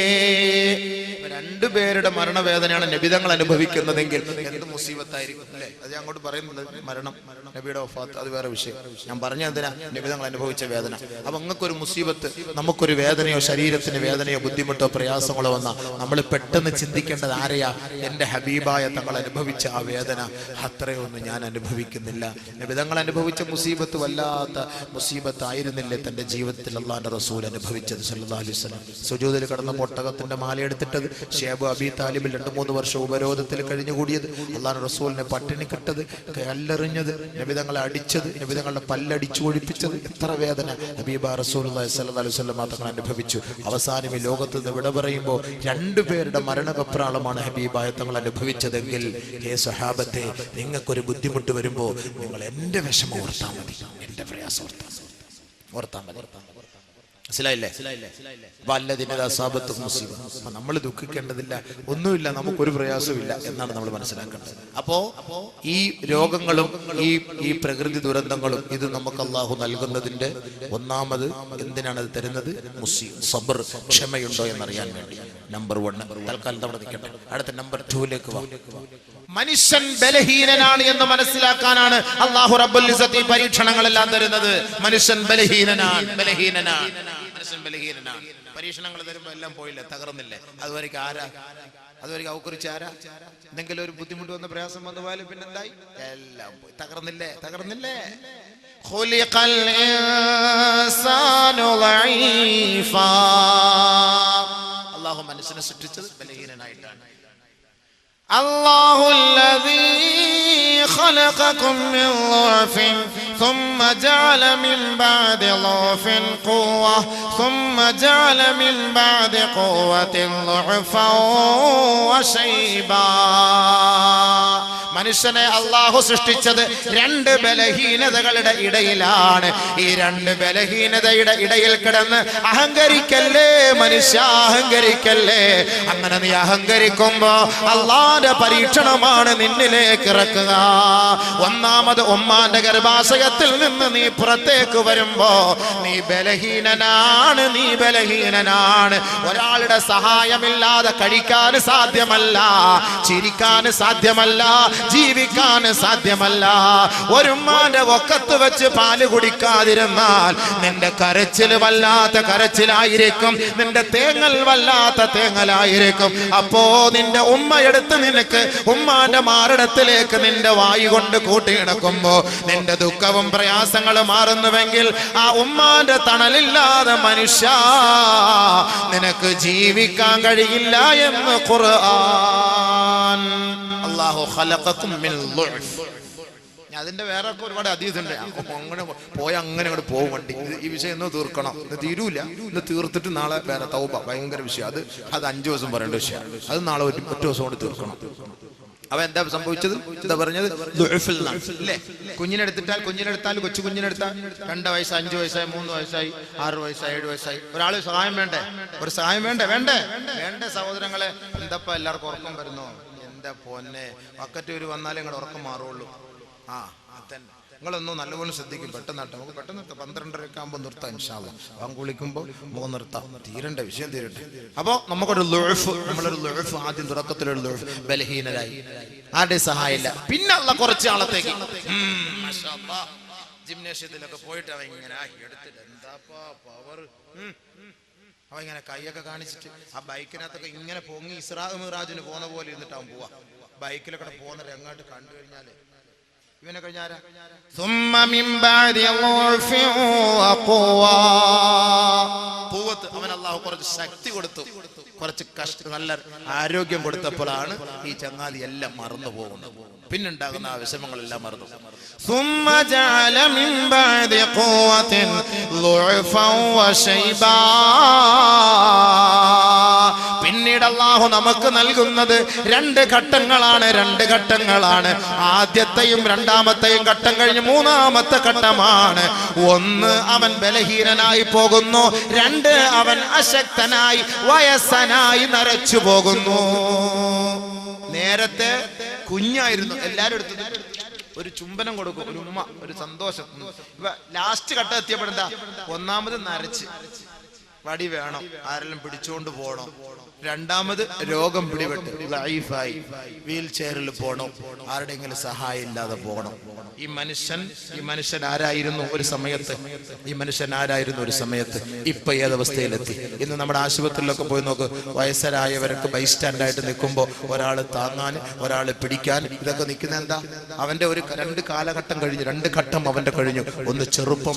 രണ്ടുപേരുടെ മരണവേദനയാണ് നബിതങ്ങൾ അനുഭവിക്കുന്നതെങ്കിൽ എന്ത് മുസീബത്തായിരിക്കും അല്ലേ? അത് ഞാൻ അങ്ങോട്ട് പറയുന്നത് മരണം, നബിയുടെ വഫാത്ത്, അത് വേറെ വിഷയം. ഞാൻ പറഞ്ഞ എന്തിനാ? നബിതങ്ങൾ അനുഭവിച്ച വേദന. അപ്പൊ അങ്ങക്കൊരു മുസീബത്ത്, നമുക്കൊരു വേദനയോ ശരീരത്തിന് വേദനയോ ബുദ്ധിമുട്ടോ പ്രയാസങ്ങളോ വന്നാൽ നമ്മൾ പെട്ടെന്ന് ചിന്തിക്കേണ്ടത് ആരെയാ? എൻ്റെ ഹബീബായ തങ്ങൾ അനുഭവിച്ച ആ വേദന അത്രയൊന്നും ഞാൻ അനുഭവിക്കുന്നില്ല. നബിതങ്ങൾ അനുഭവിച്ച മുസീബത്ത് വല്ലാത്ത മുസീബത്തായിരുന്നില്ലേ തൻ്റെ ജീവിതത്തിൽ അള്ളാന്റെ റസൂൽ അനുഭവിച്ചത് സല്ലല്ലാഹു അലൈഹി വസല്ലം? സുജൂദിൽ കിടന്ന ഒട്ടകത്തിന്റെ മാലയെടുത്തിട്ടത്, ഷേബ് അബി താലിബിൽ 2-3 വർഷം ഉപരോധത്തിൽ കഴിഞ്ഞുകൂടിയത്, അള്ളാന്റെ റസൂലിനെ പട്ടിണി കിട്ടത്, കല്ലെറിഞ്ഞത്, നബിതങ്ങളെ അടിച്ചത്, നബിതങ്ങളുടെ പല്ലടിച്ചു ഒഴിപ്പിച്ചത്, എത്ര വേദന ഹബീബ റസൂലുള്ളാഹി സ്വല്ലല്ലാഹു അലൈഹി വസല്ലം തങ്ങൾ അനുഭവിച്ചു. അവസാനം ഈ ലോകത്ത് നിന്ന് വിട പറയുമ്പോൾ 2 പേരുടെ മരണകപ്രാളമാണ് ഹബീബായ തങ്ങൾ അനുഭവിച്ചതെങ്കിൽ, ഹേ സ്വഹാബത്തെ, നിങ്ങൾക്കൊരു ബുദ്ധിമുട്ട് വരുമ്പോൾ നിങ്ങൾ എൻ്റെ വിഷമം ഓർത്താൽ മതി, എൻ്റെ പ്രയാസം ഓർത്താൽ മതി. മനസ്സിലായില്ലേ? നമ്മൾ ദുഃഖിക്കേണ്ടതില്ല, ഒന്നുമില്ല, നമുക്കൊരു പ്രയാസമില്ല എന്നാണ് നമ്മൾ മനസ്സിലാക്കേണ്ടത്. അപ്പോ ഈ രോഗങ്ങളും ഈ പ്രകൃതി ദുരന്തങ്ങളും ഇത് നമുക്ക് അള്ളാഹു നൽകുന്നതിന്റെ ഒന്നാമത് എന്തിനാണ് അത് തരുന്നത്? സബർ, ക്ഷമയുണ്ടോ എന്നറിയാൻ വേണ്ടി. നമ്പർ 1 തൽക്കാലം അവിടെ നിൽക്കട്ടെ. അടുത്ത നമ്പർ 2ലേക്ക് വാ. മനുഷ്യൻ ബലഹീനനാണ് എന്ന് മനസ്സിലാക്കാനാണ് അല്ലാഹു റബ്ബുൽ ഇസ്സത്ത് ഈ പരീക്ഷണങ്ങളെല്ലാം തരുന്നത്. മനുഷ്യൻ ബലഹീനനാണ്. പരീക്ഷണങ്ങൾ തരുമ്പോ എല്ലാം പോയില്ലേ, തകർന്നില്ലേ? അതുവരെയ്ക്ക് അവക്കുറിച്ച് ആരാ? എന്തെങ്കിലും ഒരു ബുദ്ധിമുട്ട് വന്ന പ്രയാസം വന്നു പോയാലും പിന്നെന്തായി? എല്ലാം പോയി. തകർന്നില്ലേ? ഖുലിഖൽ ഇൻസാനു ദഈഫാ. അല്ലാഹു മനുഷ്യനെ സൃഷ്ടിച്ചത് ബലഹീനനായിട്ടാണ്. الله الذي خلقكم من ضعف ثم جعل من بعد ضعف قوة ثم جعل من بعد قوة ضعفا وشيبا. മനുഷ്യനെ അള്ളാഹു സൃഷ്ടിച്ചത് 2 ബലഹീനതകളുടെ ഇടയിലാണ്. ഈ 2 ബലഹീനതയുടെ ഇടയിൽ കിടന്ന് അഹങ്കരിക്കല്ലേ മനുഷ്യ, അഹങ്കരിക്കല്ലേ. അങ്ങനെ നീ അഹങ്കരിക്കുമ്പോ അള്ളാന്റെ പരീക്ഷണമാണ് നിന്നിലേക്ക് ഇറക്കുക. ഒന്നാമത് ഉമ്മാന്റെ ഗർഭാശയത്തിൽ നിന്ന് നീ പുറത്തേക്ക് വരുമ്പോ നീ ബലഹീനനാണ്. ഒരാളുടെ സഹായമില്ലാതെ കഴിക്കാൻ സാധ്യമല്ല, ചിരിക്കാൻ സാധ്യമല്ല, ജീവിക്കാൻ സാധ്യമല്ല. ഒരുമ്മാന്റെ ഒക്കത്ത് വെച്ച് പാല് കുടിക്കാതിരുന്നാൽ നിന്റെ കരച്ചിൽ വല്ലാത്ത കരച്ചിലായിരിക്കും, നിന്റെ തേങ്ങൽ വല്ലാത്ത തേങ്ങലായിരിക്കും. അപ്പോ നിന്റെ ഉമ്മയെടുത്ത് നിനക്ക് ഉമ്മാന്റെ മാറിടത്തിലേക്ക് നിന്റെ വായു കൊണ്ട് കൂട്ടിയിണക്കുമ്പോ നിന്റെ ദുഃഖവും പ്രയാസങ്ങളും മാറുന്നുവെങ്കിൽ ആ ഉമ്മാന്റെ തണലില്ലാതെ മനുഷ്യ നിനക്ക് ജീവിക്കാൻ കഴിയില്ല എന്ന് ഖുർആൻ. അല്ലാഹു ഖലഖക്കും മിൻ ളുഅഫ്. അതിന്റെ വേറെ ഒരുപാട് അതീതുണ്ട്. അങ്ങനെ അങ്ങോട്ട് പോകും വണ്ടി. ഈ വിഷയം ഒന്ന് തീർക്കണം, ഇത് തീരൂല. ഇത് തീർത്തിട്ട് നാളെ വേറെ തൗബ, ഭയങ്കര വിഷയം. അത് 5 ദിവസം പറയേണ്ട വിഷയം. അത് നാളെ 1 ദിവസം കൊണ്ട് തീർക്കണം. അവ എന്താ സംഭവിച്ചത്? എന്താ പറഞ്ഞത്? അല്ലേ? കുഞ്ഞിനെടുത്താൽ കൊച്ചു കുഞ്ഞിനെടുത്താൽ 2 വയസ്സ്, 5 വയസ്സായി, 3 വയസ്സായി, 6 വയസ്സായി, 7 വയസ്സായി. ഒരാള് സഹായം വേണ്ടേ? ഒരു സഹായം വേണ്ടേ സഹോദരങ്ങളെ? എന്താ എല്ലാവർക്കും ഉറക്കം വരുന്നോ? എന്താ പോന്നെ, ബക്കറ്റ് ഒരു വന്നാലേ നിങ്ങളുടെ ഉറക്കം മാറുള്ളൂ. അതന്നെ, നിങ്ങളൊന്നും നല്ലപോലെ ശ്രദ്ധിക്കും. പെട്ടെന്ന് നമുക്ക് പെട്ടെന്ന് 12:30 ആകുമ്പോൾ നിർത്താം ഇൻഷാ അല്ലാഹ്. ബാങ്ക് വിളിക്കുമ്പോൾ നമുക്ക് നിർത്താം, വിഷയം തീരട്ടെ. അപ്പൊ നമുക്കൊരു നമ്മളൊരു ളുഅഫ്, ആദ്യം തുടക്കത്തിലൊരു ളുഅഫ്, ബലഹീനരായി, ആരുടെ സഹായമില്ല. പിന്നെ അല്ലാഹ് കുറച്ച് ആളത്തേക്ക് മാഷാ അല്ലാഹ് ജിംനേഷ്യത്തിലൊക്കെ പോയിട്ട് അവ ഇങ്ങനെ എടുത്തിട്ട് എന്താപ്പാ പവർ, അവ ഇങ്ങനെ കൈയൊക്കെ കാണിച്ചിട്ട് ആ ബൈക്കിനകത്തൊക്കെ ഇങ്ങനെ പൊങ്ങി ഇസ്രാ മിറാജിന് പോകുന്ന പോലെ ഇരുന്നിട്ട് അവൻ പോവാ. ബൈക്കിലൊക്കെ പോകുന്ന രംഗമായിട്ട് കണ്ടു കഴിഞ്ഞാല് ഇവനെ കഴിഞ്ഞാരാ? അവൻ അല്ലാഹു കുറച്ച് ശക്തി കൊടുത്തു, കുറച്ച് നല്ല ആരോഗ്യം കൊടുത്തപ്പോഴാണ് ഈ ചങ്ങാതി എല്ലാം മറന്നു പോകുന്നത്. പിന്നുണ്ടാകുന്ന ആ വിഷമങ്ങളെല്ലാം മറന്നു. പിന്നീട് അല്ലാഹു നമുക്ക് നൽകുന്നത് 2 ഘട്ടങ്ങളാണ്. ആദ്യത്തെയും 2ാമത്തെയും ഘട്ടം കഴിഞ്ഞ് 3ാമത്തെ ഘട്ടമാണ്. 1 അവൻ ബലഹീനനായി പോകുന്നു, 2 അവൻ അശക്തനായി വയസ്സനായി നരച്ചു പോകുന്നു. നേരത്തെ കുഞ്ഞായിരുന്നു, എല്ലാരും എടുത്തത് ഒരു ചുംബനം കൊടുക്കും, ഒരു ഉമ്മ, ഒരു സന്തോഷം. ലാസ്റ്റ് ഘട്ടം എത്തിയപ്പോഴെന്താ? 1ാമത് നരച്ച്, വടി വേണം, ആരെല്ലാം പിടിച്ചോണ്ട് പോകണം, രണ്ടാമത് രോഗം പിടിപെട്ട് ലൈഫായി വീൽ ചെയറിൽ പോകണം, ആരുടെയെങ്കിലും സഹായം ഇല്ലാതെ പോകണം. ഈ മനുഷ്യൻ ആരായിരുന്നു ഒരു സമയത്ത്? ഇപ്പൊ ഏതവസ്ഥയിലെത്തി? ഇന്ന് നമ്മുടെ ആശുപത്രിയിലൊക്കെ പോയി നോക്ക്, വയസ്സരായവർക്ക് ബൈസ്റ്റാൻഡായിട്ട് നിൽക്കുമ്പോൾ ഒരാൾ താങ്ങാൻ, ഒരാൾ പിടിക്കാൻ, ഇതൊക്കെ നിൽക്കുന്ന എന്താ? അവന്റെ രണ്ട് കാലഘട്ടം കഴിഞ്ഞു, രണ്ട് ഘട്ടം അവന്റെ കഴിഞ്ഞു. ഒന്ന് ചെറുപ്പം,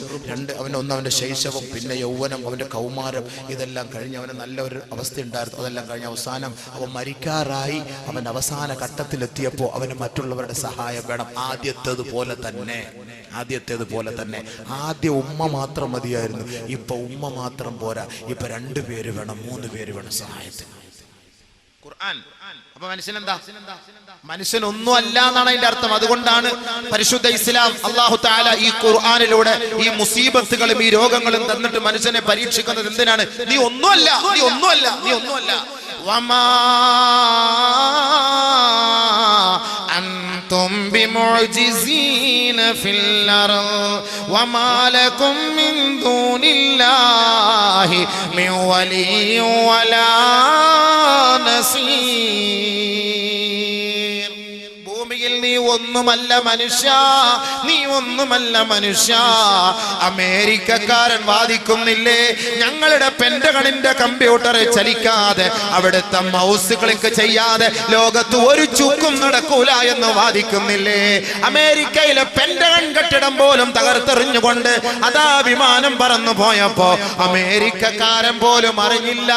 അവന്റെ ശൈശവം, പിന്നെ യൗവനം, അവന്റെ കൗമാരം, ഇതെല്ലാം കഴിഞ്ഞ് അവന് നല്ല ഒരു അവസ്ഥ ഉണ്ടായിരുന്നു. അതെല്ലാം കഴിഞ്ഞ് അവസാനം അവൻ മരിക്കാറായി. അവൻ അവസാന ഘട്ടത്തിലെത്തിയപ്പോൾ അവന് മറ്റുള്ളവരുടെ സഹായം വേണം. ആദ്യത്തേതുപോലെ തന്നെ ആദ്യം ഉമ്മ മാത്രം മതിയായിരുന്നു. ഇപ്പൊ ഉമ്മ മാത്രം പോരാ, ഇപ്പൊ 2 പേര് വേണം, 3 പേര് വേണം സഹായത്തിന്. ഖുർആൻ അപ്പൊ മനുഷ്യനെന്താ? മനുഷ്യനൊന്നും അല്ല എന്നാണ് അതിന്റെ അർത്ഥം. അതുകൊണ്ടാണ് പരിശുദ്ധ ഇസ്ലാം അല്ലാഹു തആല ഈ ഖുർആനിലൂടെ ഈ മുസീബത്തുകളും ഈ രോഗങ്ങളും തന്നിട്ട് മനുഷ്യനെ പരീക്ഷിക്കുന്നത് എന്തിനാണ്? നീ ഒന്നുമല്ല. വമാ അൻതും ബിമുഅ്ജിസീന ഫിൽ അർദ് വമാ ലകും മിൻ ദൂനില്ലാഹി മിൻ വലിയ്യിൻ വലാ നസീർ. ഭൂമിയിൽ നീ ഒന്നുമല്ല മനുഷ്യ. അമേരിക്കക്കാരൻ വാദിക്കുന്നില്ലേ, ഞങ്ങളുടെ പെന്റഗണിന്റെ കമ്പ്യൂട്ടർ ചലിക്കാതെ, അവിടുത്തെ മൗസ് ക്ലിക്ക് ചെയ്യാതെ ലോകത്ത് ഒരു ചുക്കും നടക്കൂല എന്ന് വാദിക്കുന്നില്ലേ? അമേരിക്കയിലെ പെന്റഗൺ കെട്ടിടം പോലും തകർത്തെറിഞ്ഞുകൊണ്ട് അതാ വിമാനം പറന്നു പോയപ്പോ അമേരിക്കക്കാരൻ പോലും അറിഞ്ഞില്ല.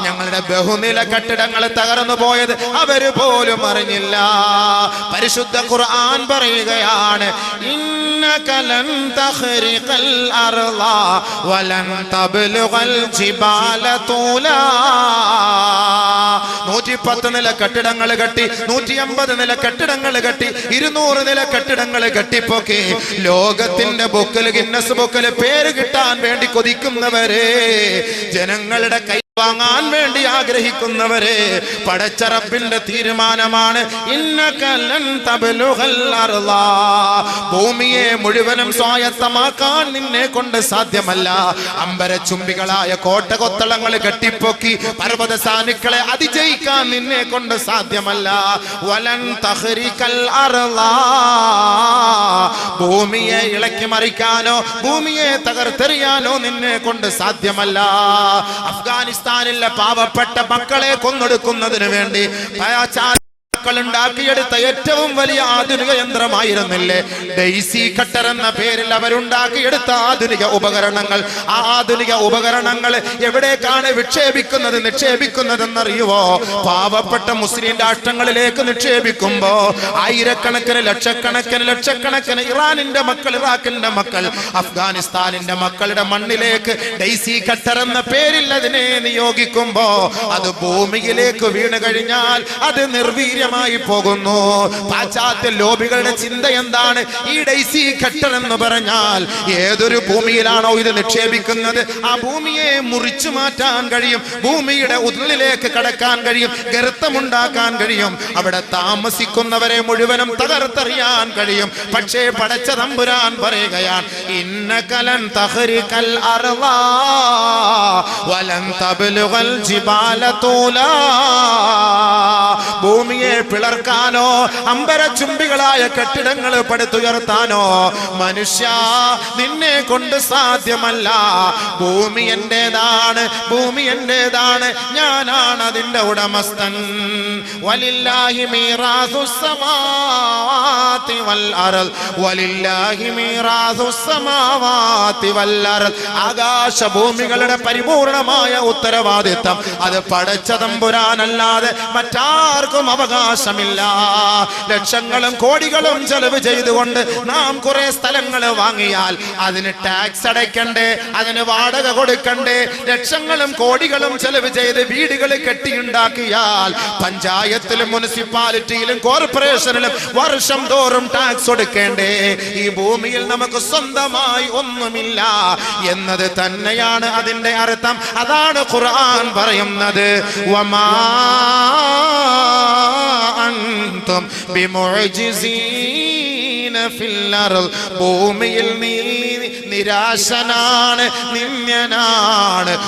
ഞങ്ങളുടെ ബഹുനില കെട്ടിടങ്ങൾ തകർന്നു പോയത് അവര് പോലും അറിഞ്ഞില്ല. പരിശുദ്ധ ഖുർആൻ പറയുകയാണ്, ഇന്നക ലൻ തഖ്രിഖൽ അർള വലൻ തബ്ലുഗൽ ജിബാല തൂലാ. 110 നില കെട്ടിടങ്ങൾ കെട്ടി, 150 നില കെട്ടിടങ്ങൾ കെട്ടി, 200 നില കെട്ടിടങ്ങൾ കെട്ടിപ്പൊക്കി ലോകത്തിന്റെ ബുക്കിൽ, ഗിന്നസ് ബുക്കിൽ പേര് കിട്ടാൻ വേണ്ടി കൊതിക്കുന്നവരെ, ജനങ്ങളുടെ കൈ വാങ്ങാൻ വേണ്ടി ആഗ്രഹിക്കുന്നവരെ, പടച്ച റബ്ബിന്റെ തീരുമാനമാണ്, ഇന്നക ലൻ തബ്ലുഗൽ അർള. ഭൂമിയെ മുഴുവനും സ്വായത്തമാക്കാൻ നിന്നെ കൊണ്ട് സാധ്യമല്ല. അമ്പരചുംബികളായ കോട്ടകൊത്തളങ്ങൾ കെട്ടിപ്പൊക്കി പർവ്വത സാനുക്കളെ അതിജയിക്കാൻ നിന്നെ കൊണ്ട് സാധ്യമല്ല. വലൻ തഖ്രിഖൽ അർള. ഭൂമിയെ ഇളക്കി മറിക്കാനോ ഭൂമിയെ തകർത്തെറിയാനോ നിന്നെ കൊണ്ട് സാധ്യമല്ല. അഫ്ഗാനിസ്ഥാനിലെ പാവപ്പെട്ട മക്കളെ കൊന്നൊടുക്കുന്നതിന് വേണ്ടി ഉണ്ടാക്കിയെടുത്ത ഏറ്റവും വലിയ ആധുനിക യന്ത്രമായിരുന്നില്ലേ ഡെയ്സി കട്ടർ എന്ന പേരിൽ അവരുണ്ടാക്കിയെടുത്ത ആധുനിക ഉപകരണങ്ങൾ? ആ ആധുനിക ഉപകരണങ്ങൾ എവിടേക്കാണ് നിക്ഷേപിക്കുന്നതെന്നറിയുവോ? പാവപ്പെട്ട മുസ്ലിം രാഷ്ട്രങ്ങളിലേക്ക് നിക്ഷേപിക്കുമ്പോ ആയിരക്കണക്കിന് ലക്ഷക്കണക്കിന് ഇറാനിന്റെ മക്കൾ, ഇറാഖിന്റെ മക്കൾ, അഫ്ഗാനിസ്ഥാനിന്റെ മക്കളുടെ മണ്ണിലേക്ക് ഡെയ്സി കട്ടർ എന്ന പേരിൽ അതിനെ നിയോഗിക്കുമ്പോ അത് ഭൂമിയിലേക്ക് വീണ് കഴിഞ്ഞാൽ അത് നിർവീര്യമായി പോകുന്നു. പാശ്ചാത്യ ലോബികളുടെ ചിന്ത എന്താണ്? ഈ ഡെയ്സി കട്ടർ എന്ന് പറഞ്ഞാൽ ഏതൊരു ഭൂമിയിലാണോ ഇത് നിക്ഷേപിക്കുന്നത് ആ ഭൂമിയെ മുറിച്ചു മാറ്റാൻ കഴിയും, ഭൂമിയുടെ ഉള്ളിലേക്ക് കടക്കാൻ കഴിയും, ഗർത്തമുണ്ടാക്കാൻ കഴിയും, അവിടെ താമസിക്കുന്നവരെ മുഴുവനും തകർത്തെറിയാൻ കഴിയും. പക്ഷേ പടച്ച തമ്പുരാൻ പറയുകയാണ്, ഇന്നക ലൻ തഖ്രിഖൽ അർള വലൻ തബ്ലുഗൽ ജിബാല തൂലാ. ഭൂമിയെ പിളർക്കാനോ അമ്പരചുംബികളായ കെട്ടിടങ്ങൾ പടുത്തുയർത്താനോ മനുഷ്യ നിന്നെ കൊണ്ട് സാധ്യമല്ല. ഭൂമി എന്റേതാണ്, ഞാനാണ് അതിന്റെ ഉടമസ്ഥൻ. വലില്ലാഹി മീറാസുസ് സമാവാതി വൽ അർള്, വലില്ലാഹി മീറാസുസ് സമാവാതി വൽ അർള്. ആകാശഭൂമികളുടെ പരിപൂർണമായ ഉത്തരവാദിത്തം അത് പടച്ച തമ്പുരാനല്ലാതെ മറ്റാർക്കും അവകാശമില്ല. ലക്ഷങ്ങളും കോടികളും ചെലവ് ചെയ്തുകൊണ്ട് നാം കുറെ സ്ഥലങ്ങൾ വാങ്ങിയാൽ അതിന് ടാക്സ് അടയ്ക്കണ്ടേ, അതിന് വാടക കൊടുക്കണ്ടേ? ലക്ഷങ്ങളും കോടികളും ചെലവ് ചെയ്ത് വീടുകൾ കെട്ടിയുണ്ടാക്കിയാൽ പഞ്ചായത്തിലും മുനിസിപ്പാലിറ്റിയിലും കോർപ്പറേഷനിലും വർഷം തോറും ടാക്സ് കൊടുക്കേണ്ടേ? ഈ ഭൂമിയിൽ നമുക്ക് സ്വന്തമായി ഒന്നുമില്ല എന്നത് തന്നെയാണ് അതിന്റെ അർത്ഥം. അതാണ് ഖുർആൻ പറയുന്നത്, വമാ അൻതും ബിമുഅ്ജിസീന ഫിൽ അർള്. ഭൂമിയിൽ നീ നിരാശനാണ്, നിന്ദ്യനാണ്.